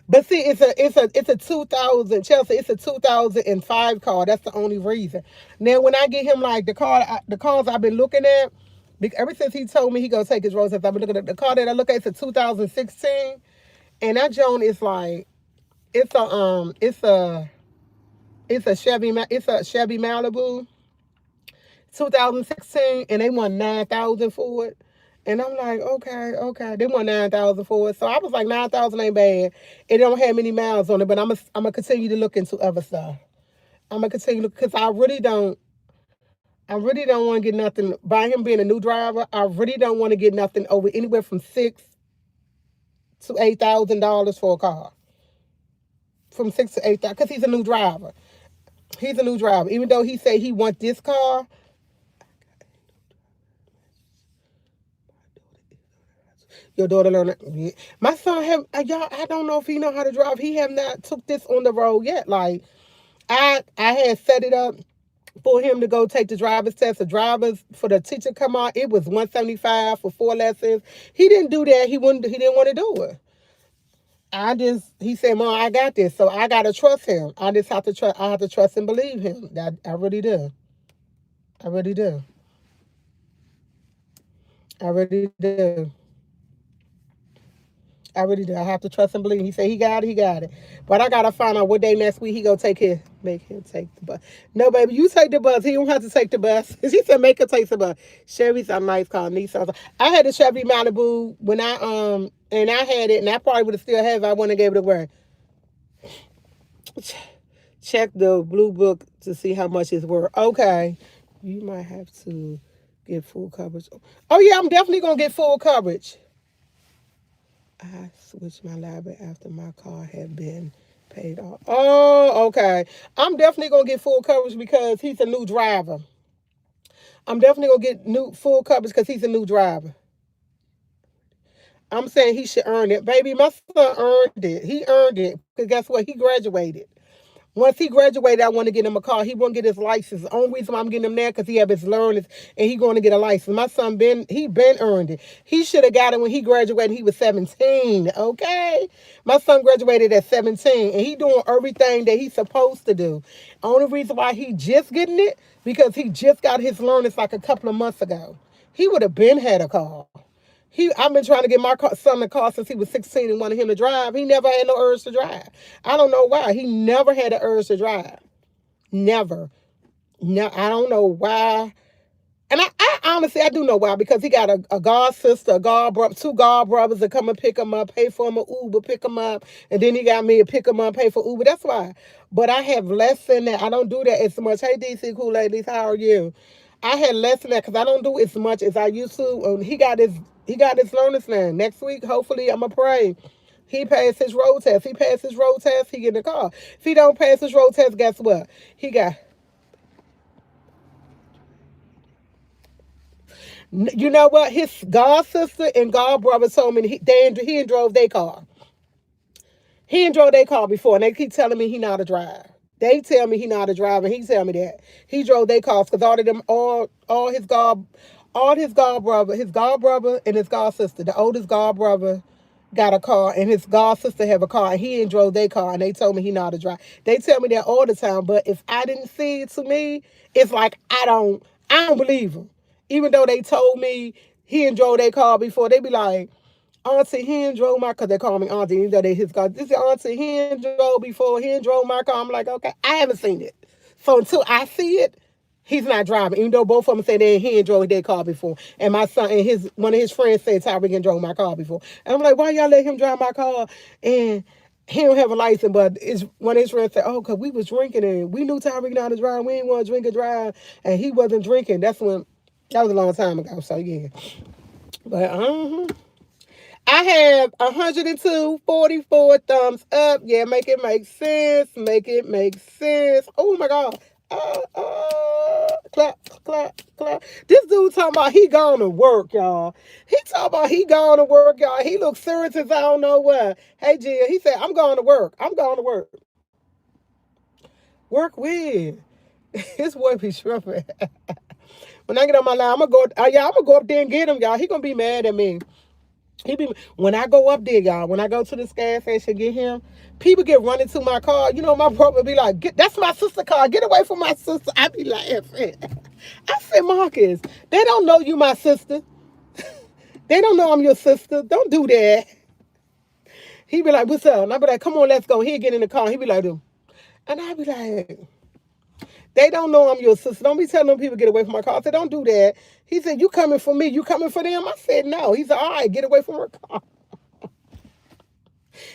But see, it's a 2000 Chelsea. It's a 2005 car. That's the only reason. Now, when I get him like the cars I've been looking at, ever since he told me he gonna take his road test, I've been looking at the car that I look at. It's a 2016, and that Joan is like it's a it's a Chevy Malibu 2016, and they want 9,000 for it. And I'm like, okay, okay. They want 9,000 for it. So I was like, 9,000 ain't bad. It don't have many miles on it, but I'm gonna continue to look into other stuff. I'm gonna continue because I really don't want to get nothing by him being a new driver. I really don't want to get nothing over anywhere from $6,000 to $8,000 for a car. From 6 to 8,000, because he's a new driver. He's a new driver. Even though he said he want this car, your daughter learning. Yeah. My son have y'all. I don't know if he know how to drive. He have not took this on the road yet. Like I had set it up for him to go take the driver's test. The drivers for the teacher come out. It was 175 for 4 lessons. He didn't do that. He wouldn't. He didn't want to do it. He said, Mom, I got this. So I gotta trust him. I just have to trust. I have to trust and believe him. That I really do. I really do. I really do. I really do. I have to trust and believe. He said he got it, he got it. But I gotta find out what day next week he gonna make him take the bus. No, baby, you take the bus. He don't have to take the bus. She said make her take the bus. Chevy's a nice car. Nissan. I had a Chevy Malibu when and I had it, and I probably would have still had it if I wouldn't have gave it away. Check the blue book to see how much it's worth. Okay, you might have to get full coverage. Oh yeah, I'm definitely gonna get full coverage. I switched my library after my car had been paid off. Oh, okay. I'm definitely gonna get full coverage because he's a new driver. I'm definitely gonna get new full coverage because he's a new driver. I'm saying he should earn it. Baby, my son earned it. He earned it. Because guess what? He graduated. Once he graduated, I want to get him a car. He won't get his license. The only reason why I'm getting him there because he have his learners and he going to get a license. My son been earned it. He should have got it when he graduated. He was 17. Okay, my son graduated at 17 and he doing everything that he's supposed to do. Only reason why he just getting it because he just got his learners like a couple of months ago. He would have been had a car. I've been trying to get my son a car since he was 16 and wanted him to drive. He never had no urge to drive. I don't know why. He never had an urge to drive. Never. No, I don't know why. And I honestly, I do know why. Because he got a god sister, a god brother, two god brothers that come and pick him up, pay for him an Uber, pick him up. And then he got me to pick him up, pay for Uber. That's why. But I have less than that. I don't do that as much. Hey, DC Cool Ladies, how are you? I had less than that because I don't do as much as I used to. He got his learner's now. Next week, hopefully, I'm gonna pray. He passed his road test. He passed his road test. He get in the car. If he don't pass his road test, guess what? He got. You know what? His god sister and god brother told me he drove their car. He ain't drove their car before, and they keep telling me he not a drive. They tell me he not a driver. He tell me that he drove their cars because all of them, all his god brother and his god sister. The oldest god brother got a car, and his god sister have a car, and he ain't drove their car, and they told me he not a driver. They tell me that all the time, but if I didn't see it to me, it's like I don't believe them. Even though they told me he ain't drove their car before, they be like. Auntie, he ain't drove my car. Because they call me Auntie. Even though they his car. This is Auntie, he ain't drove before. He ain't drove my car. I'm like, okay. I haven't seen it. So until I see it, he's not driving. Even though both of them say he ain't drove their car before. And my son and one of his friends said Tyreek ain't drove my car before. And I'm like, why y'all let him drive my car? And he don't have a license. But one of his friends said, because we was drinking and we knew Tyreek not to drive. We didn't want to drink and drive. And he wasn't drinking. That was a long time ago. So yeah. But I have 102.44 thumbs up. Yeah, make it make sense. Make it make sense. Oh my God. Clap, clap, clap. This dude talking about he going to work, y'all. He talking about he going to work, y'all. He looks serious as I don't know what. Hey, Jill, he said, I'm going to work. I'm going to work. Work with. His boy be shrimping. When I get on my line, I'm going to go up there and get him, y'all. He going to be mad at me. When I go up there, y'all, when I go to this gas station get him, people get running to my car. You know, my brother be like, that's my sister's car. Get away from my sister. I be laughing. I said, Marcus, they don't know you my sister. They don't know I'm your sister. Don't do that. He be like, what's up? And I be like, come on, let's go. He'll get in the car. He be like, and I be like, they don't know I'm your sister. Don't be telling them people get away from my car. I said, don't do that. He said, you coming for me? You coming for them? I said, no. He said, all right, get away from her car.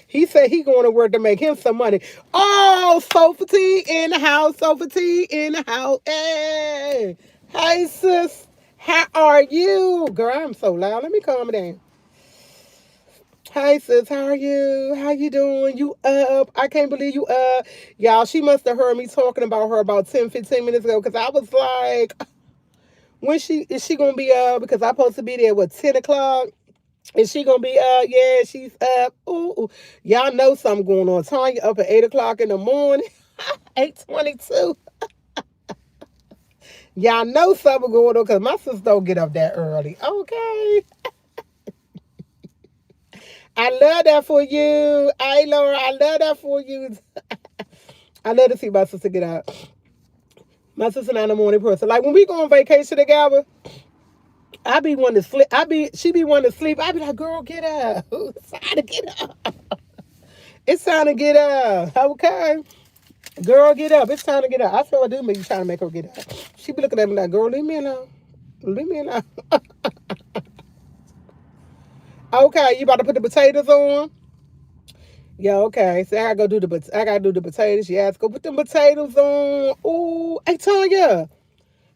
He said he going to work to make him some money. Oh, Sofa T in the house. Sofa T in the house. Hey. Hey, sis. How are you? Girl, I'm so loud. Let me calm down. Hi, sis. How are you? How you doing? You up? I can't believe you up. Y'all, she must have heard me talking about her about 10, 15 minutes ago because I was like, is she going to be up? Because I'm supposed to be there, 10 o'clock? Is she going to be up? Yeah, she's up. Ooh. Y'all know something going on. Tanya up at 8 o'clock in the morning. 8:22. Y'all know something going on because my sister don't get up that early. Okay. I love that for you. Hey, Laura, I love that for you. I love to see my sister get out. My sister not a morning person. Like when we go on vacation together, I be wanting to sleep. She be wanting to sleep. I be like, girl, get up. It's time to get up. It's time to get up. Okay. Girl, get up. It's time to get up. I feel I do me trying to make her get up. She be looking at me like, girl, leave me alone. Leave me alone. Okay, you about to put the potatoes on? Yeah, okay. So I gotta do the potatoes. She asked, go put the potatoes on. Ooh, hey Tanya,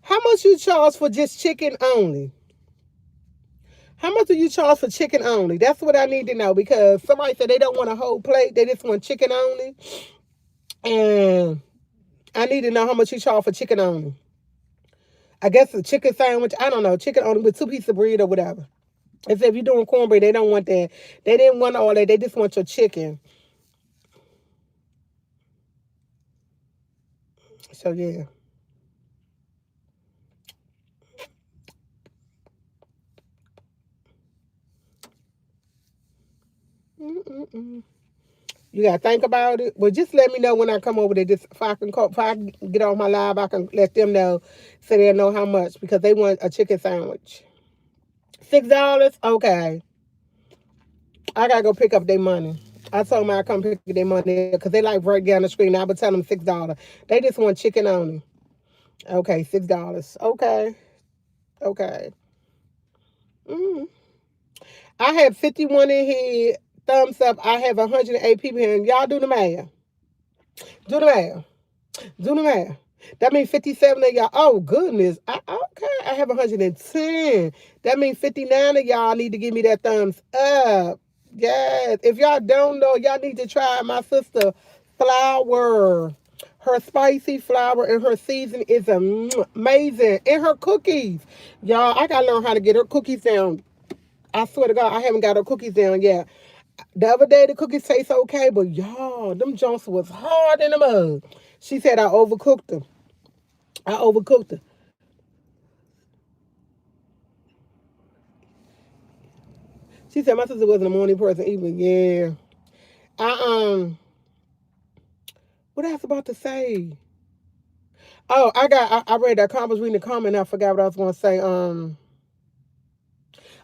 how much you charge for just chicken only? How much do you charge for chicken only? That's what I need to know because somebody said they don't want a whole plate, they just want chicken only. And I need to know how much you charge for chicken only. I guess a chicken sandwich, I don't know, chicken only with two pieces of bread or whatever. If you're doing cornbread, they don't want that. They didn't want all that. They just want your chicken. So yeah. Mm-mm-mm. You gotta think about it. Well, just let me know when I come over there. Just if I can get on my live, I can let them know so they'll know how much because they want a chicken sandwich. $6? Okay. I gotta go pick up their money. I told them I come pick their money because they like right down the street. I would tell them $6. They just want chicken only. Okay, $6. Okay. Okay. Mm. I have 51 in here. Thumbs up. I have 108 people here. And y'all do the math. Do the math. Do the math. That means 57 of y'all. Oh, goodness. Okay. I have 110. That means 59 of y'all need to give me that thumbs up. Yes. If y'all don't know, y'all need to try my sister Flour. Her spicy flour and her season is amazing. And her cookies. Y'all, I got to learn how to get her cookies down. I swear to God, I haven't got her cookies down yet. The other day, the cookies taste okay, but y'all, them Johnson was hard in the mud. She said I overcooked them. I overcooked them. She said my sister wasn't a morning person either. Yeah. I what I was about to say? Oh, I read that comment, I was reading the comment, and I forgot what I was gonna say.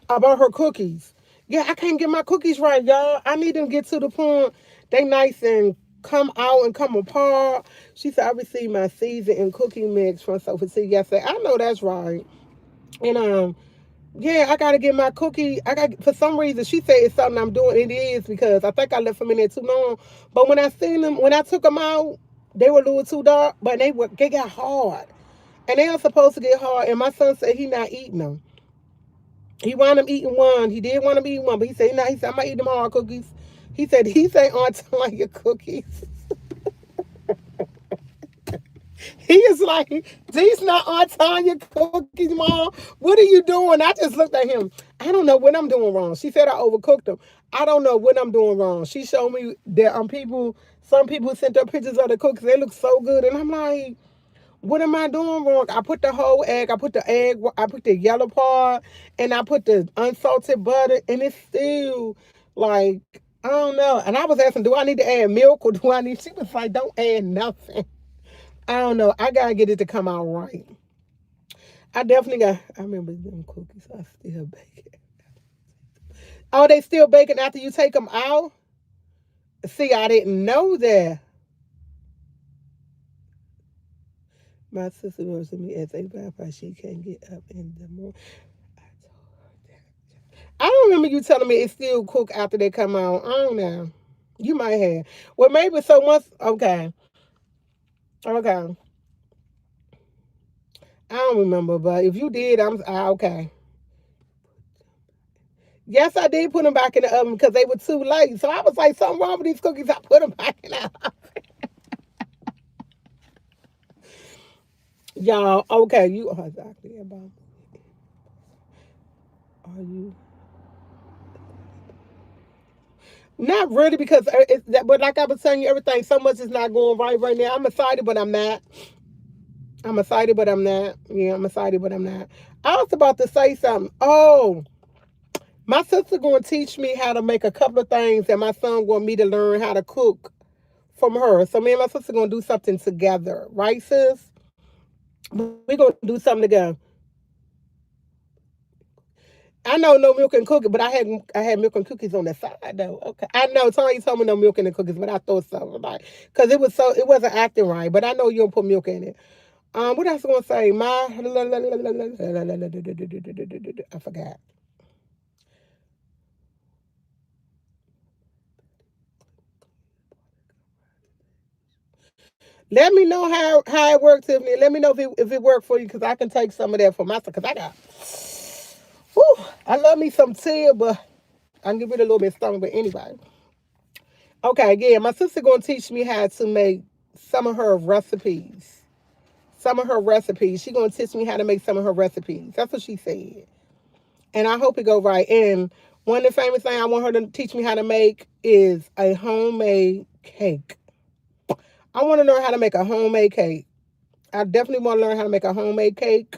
About her cookies. Yeah, I can't get my cookies right, y'all. I need them to get to the point they nice and come out and come apart. She said I received my season and cooking mix from Sophie C yesterday. I know that's right. And yeah, I gotta get my cookie. I got for some reason she said it's something I'm doing. It is because I think I left them in there too long. But when I seen them, when I took them out, they were a little too dark, but they got hard, and they are supposed to get hard. And my son said he not eating them. He wound up eating one. He did want him eating one, but he said no. He said I'm gonna eat them hard cookies. He said Aunt your cookies. He is like, these not Aunt Tanya cookies, Mom. What are you doing? I just looked at him. I don't know what I'm doing wrong. She said I overcooked them. I don't know what I'm doing wrong. She showed me that some people sent her pictures of the cookies. They look so good. And I'm like, what am I doing wrong? I put the whole egg, I put the yellow part, and I put the unsalted butter, and it's still like, I don't know. And I was asking, do I need to add milk or do I need, she was like, don't add nothing. I don't know. I gotta get it to come out right. I remember them cookies. I still bake it. Oh, they still baking after you take them out? See, I didn't know that. My sister goes to me at 8:55. She can't get up in the morning. I told her that. I don't remember you telling me it's still cook after they come out. I don't know. You might have. Well, maybe so once. Okay. Okay. I don't remember, but if you did, okay. Yes, I did put them back in the oven because they were too late. So I was like, something wrong with these cookies. I put them back in the oven. Y'all, okay, you are exactly about. Are you? Not really because but like I was telling you, everything so much is not going right now. I'm excited, but I'm not. I'm excited, but I'm not. Yeah, I'm excited, but I'm not. I was about to say something. Oh, my sister going to teach me how to make a couple of things, and my son want me to learn how to cook from her. So me and my sister going to do something together, right, sis? We're going to do something together. I know no milk and cookies, but I had milk and cookies on the side though. Okay, I know Tony told me no milk in the cookies, but I thought so, like, cause it wasn't acting right. But I know you don't put milk in it. What else I gonna say? I forgot. Let me know how it works, Tiffany. Let me know if it worked for you, cause I can take some of that for myself. Cause I got, whew, I love me some tea, but I can get rid of a little bit of stomach. But anyway, okay, yeah, my sister gonna teach me how to make some of her recipes. Some of her recipes. She gonna teach me how to make some of her recipes. That's what she said, and I hope it go right. And one of the famous things I want her to teach me how to make is a homemade cake. I want to learn how to make a homemade cake. I definitely want to learn how to make a homemade cake,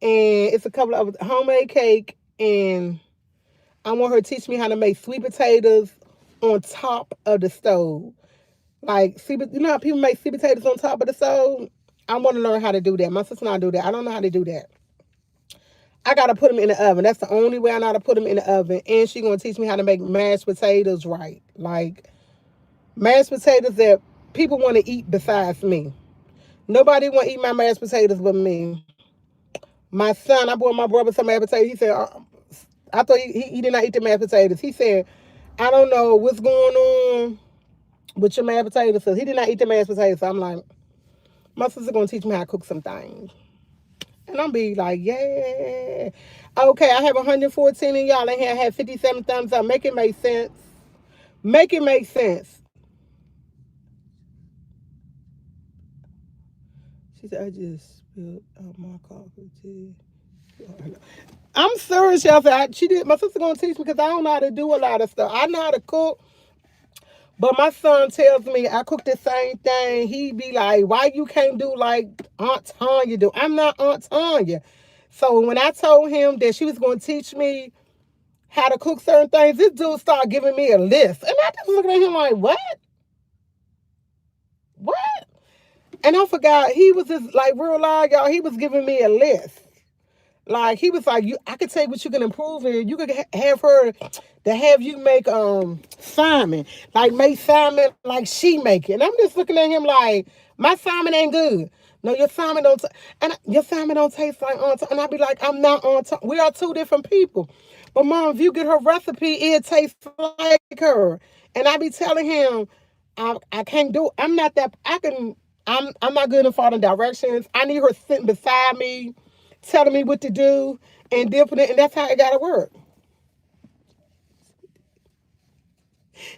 and it's a couple of homemade cake, and I want her to teach me how to make sweet potatoes on top of the stove. Like, you know how people make sweet potatoes on top of the stove? I want to learn how to do that. My sister and I do that. I don't know how to do that. I got to put them in the oven. That's the only way I know how to put them in the oven. And she's going to teach me how to make mashed potatoes right. Like, mashed potatoes that people want to eat besides me. Nobody want to eat my mashed potatoes but me. My son, I bought my brother some mashed potatoes. He said, I thought he did not eat the mashed potatoes. He said, I don't know what's going on with your mashed potatoes. So he did not eat the mashed potatoes. So I'm like, my sister going to teach me how to cook some things. And I'm be like, yeah. Okay, I have 114 and y'all in here. I had 57 thumbs up. Make it make sense. Make it make sense. She said, I just spilled out my coffee tea. I'm serious, y'all. She did. My sister gonna teach me because I don't know how to do a lot of stuff. I know how to cook, but my son tells me I cook the same thing. He be like, "Why you can't do like Aunt Tanya do?" I'm not Aunt Tanya. So when I told him that she was gonna teach me how to cook certain things, this dude started giving me a list, and I just looking at him like, "What? What?" And I forgot he was just like real loud, y'all. He was giving me a list. Like he was like, I could tell you what you can improve in. You could have her to have you make salmon, like make salmon like she make it. And I'm just looking at him like my salmon ain't good. No, your salmon don't, and your salmon don't taste like on. And I be like, I'm not on. We are two different people. But mom, if you get her recipe, it tastes like her. And I be telling him, I can't do. I'm not that. I can. I'm not good in following directions. I need her sitting beside me telling me what to do and different, and that's how it gotta work.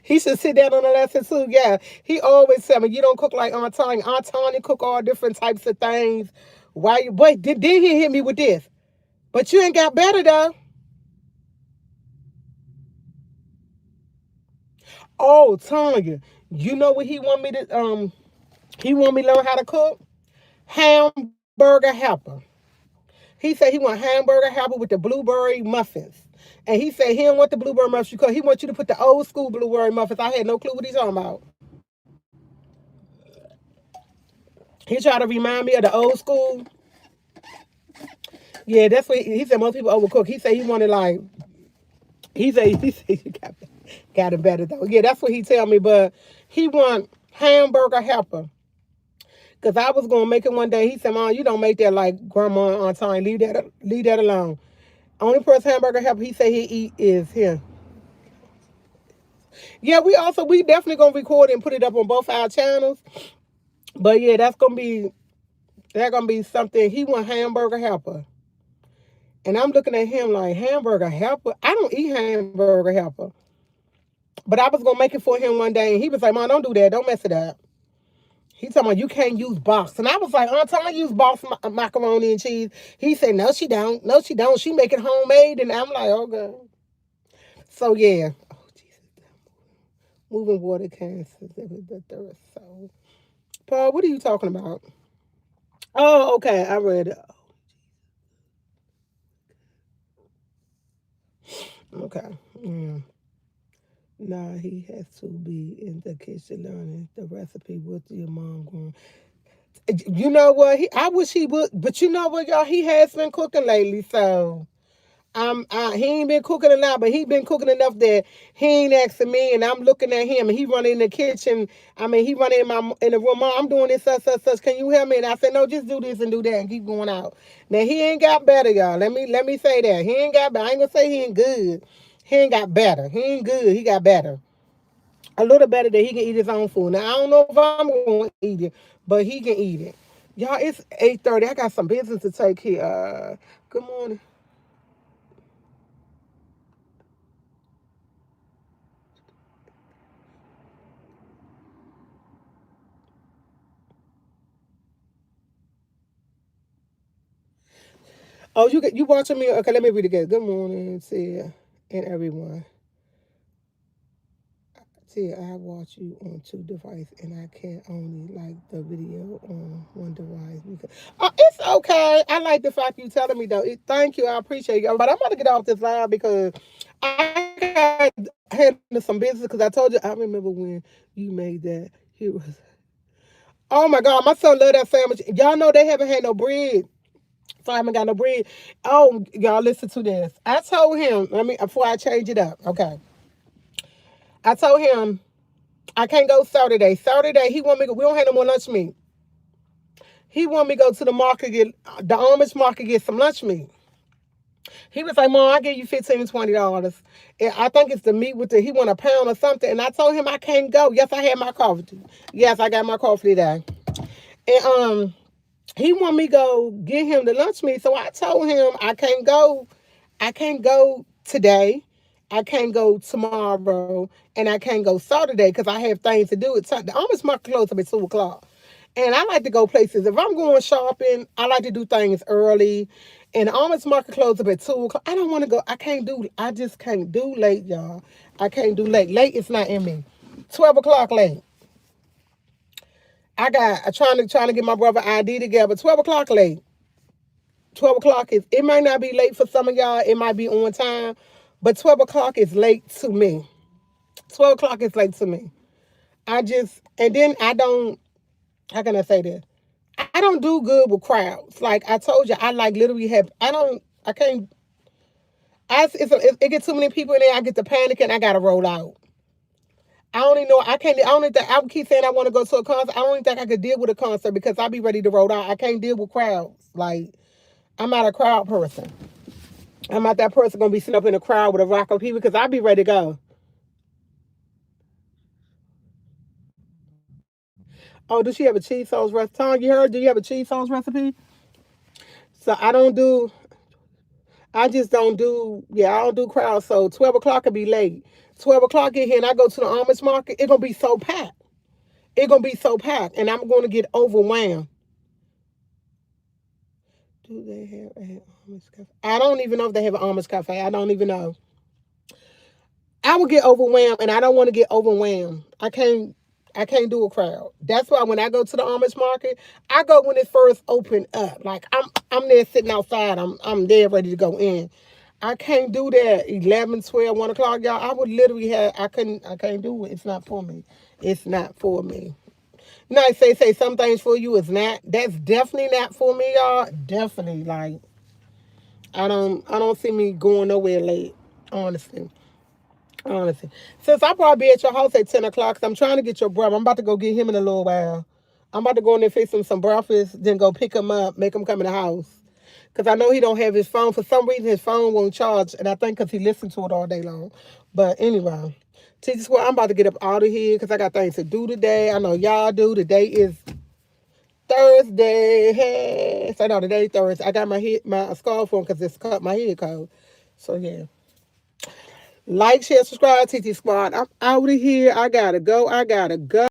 He should sit down on the lesson too. Yeah, he always tell me you don't cook like Aunt Tanya. Aunt Tanya cook all different types of things. Why you? But then he hit me with this. But you ain't got better though. Oh, Tanya, you know what he want me to He want me to learn how to cook hamburger helper. He said he want hamburger helper with the blueberry muffins. And he said he don't want the blueberry muffins because he wants you to put the old school blueberry muffins. I had no clue what he's talking about. He tried to remind me of the old school. Yeah, that's what he said. Most people overcook. He said he wanted like he said he got it better though. Yeah, that's what he tell me. But he want hamburger helper. Cause I was gonna make it one day. He said, "Mom, you don't make that like grandma on time. Leave that alone." Only person hamburger helper he said he eat is him. Yeah, we definitely gonna record and put it up on both our channels. But yeah, that's gonna be something. He want hamburger helper. And I'm looking at him like hamburger helper. I don't eat hamburger helper. But I was gonna make it for him one day and he was like, Mom, don't do that, don't mess it up. He talking about you can't use box. And I was like, Aunt Tanya use box macaroni and cheese. He said, No, she don't. No, she don't. She make it homemade. And I'm like, okay. So yeah. Oh, Jesus. Moving water cancer. The third soul. Paul, what are you talking about? Oh, okay. I read it. Okay. Yeah. Nah, he has to be in the kitchen learning the recipe with your mom going. You know what? I wish he would, but you know what, y'all? He has been cooking lately, so He ain't been cooking a lot, but he been cooking enough that he ain't asking me, and I'm looking at him, and he running in the kitchen. I mean, he running in the room. Mom, I'm doing this, such. Can you help me? And I said, no, just do this and do that, and keep going out. Now he ain't got better, y'all. Let me say that he ain't got better. I ain't gonna say he ain't good. He ain't got better. He ain't good. He got better. A little better that he can eat his own food. Now I don't know if I'm gonna eat it, but he can eat it. Y'all, it's 8:30. I got some business to take here. Good morning. Oh, you watching me? Okay, let me read it again. Good morning, Tia, and everyone. Tia, I watch you on two devices, and I can only like the video on one device. Because it's okay. I like the fact you telling me though. Thank you. I appreciate you. But I'm about to get off this line because I got handling some business. Because I told you I remember when you made that. He was. Oh my God, my son love that sandwich. Y'all know they haven't had no bread. So I haven't got no bread. Oh, y'all listen to this. I told him, before I change it up, okay. I told him I can't go Saturday. Saturday, he want me to, we don't have no more lunch meat. He want me to go to the market, get the Amish market, get some lunch meat. He was like, Mom, I'll give you $15 to $20. And I think it's the meat with he want a pound or something. And I told him I can't go. Yes, I had my coffee. Yes, I got my coffee today. And he want me to go get him the lunch meat. So I told him I can't go. I can't go today. I can't go tomorrow, and I can't go Saturday because I have things to do. The almost market close up at 2 o'clock, and I like to go places. If I'm going shopping, I like to do things early. And the almost market close up at 2 o'clock. I don't want to go. I can't do. I just can't do late, y'all. I can't do late. Late is not in me. 12 o'clock late. I trying to get my brother ID together. 12 o'clock late. 12 o'clock is, it might not be late for some of y'all, it might be on time, but 12 o'clock is late to me. 12 o'clock is late to me. And then I don't, how can I say this? I don't do good with crowds. Like I told you, I like literally I can't, it gets too many people in there, I get to panic and I gotta roll out. I don't even know, I don't even think, I keep saying I want to go to a concert. I don't even think I could deal with a concert because I'll be ready to roll out. I can't deal with crowds. Like, I'm not a crowd person. I'm not that person gonna be sitting up in a crowd with a rock of people because I'll be ready to go. Oh, does she have a cheese sauce recipe? Tom, you heard? Do you have a cheese sauce recipe? So I just don't do, yeah, I don't do crowds. So 12 o'clock could be late. 12 o'clock in here and I go to the Amish market, it's gonna be so packed. It's gonna be so packed and I'm gonna get overwhelmed. Do they have an Amish cafe? I don't even know if they have an Amish cafe. I don't even know. I would get overwhelmed, and I don't want to get overwhelmed. I can't do a crowd. That's why when I go to the Amish market, I go when it first opened up. Like I'm there sitting outside. I'm there ready to go in. I can't do that 11, 12, 1 o'clock, y'all. I would literally have, I can't do it. It's not for me. It's not for me. You know, I say some things for you is not. That's definitely not for me, y'all. Definitely. Like, I don't see me going nowhere late, honestly. Honestly. Since I probably be at your house at 10 o'clock, 'cause I'm trying to get your brother. I'm about to go get him in a little while. I'm about to go in there, fix him some breakfast, then go pick him up, make him come in the house. Because I know he don't have his phone. For some reason, his phone won't charge. And I think because he listens to it all day long. But anyway, Teacher Squad, I'm about to get up out of here because I got things to do today. I know y'all do. Today is Thursday. Hey. So no, today Thursday. I got my scarf on because it's cut my head cold. So yeah. Like, share, subscribe, TT Squad. I'm out of here. I gotta go.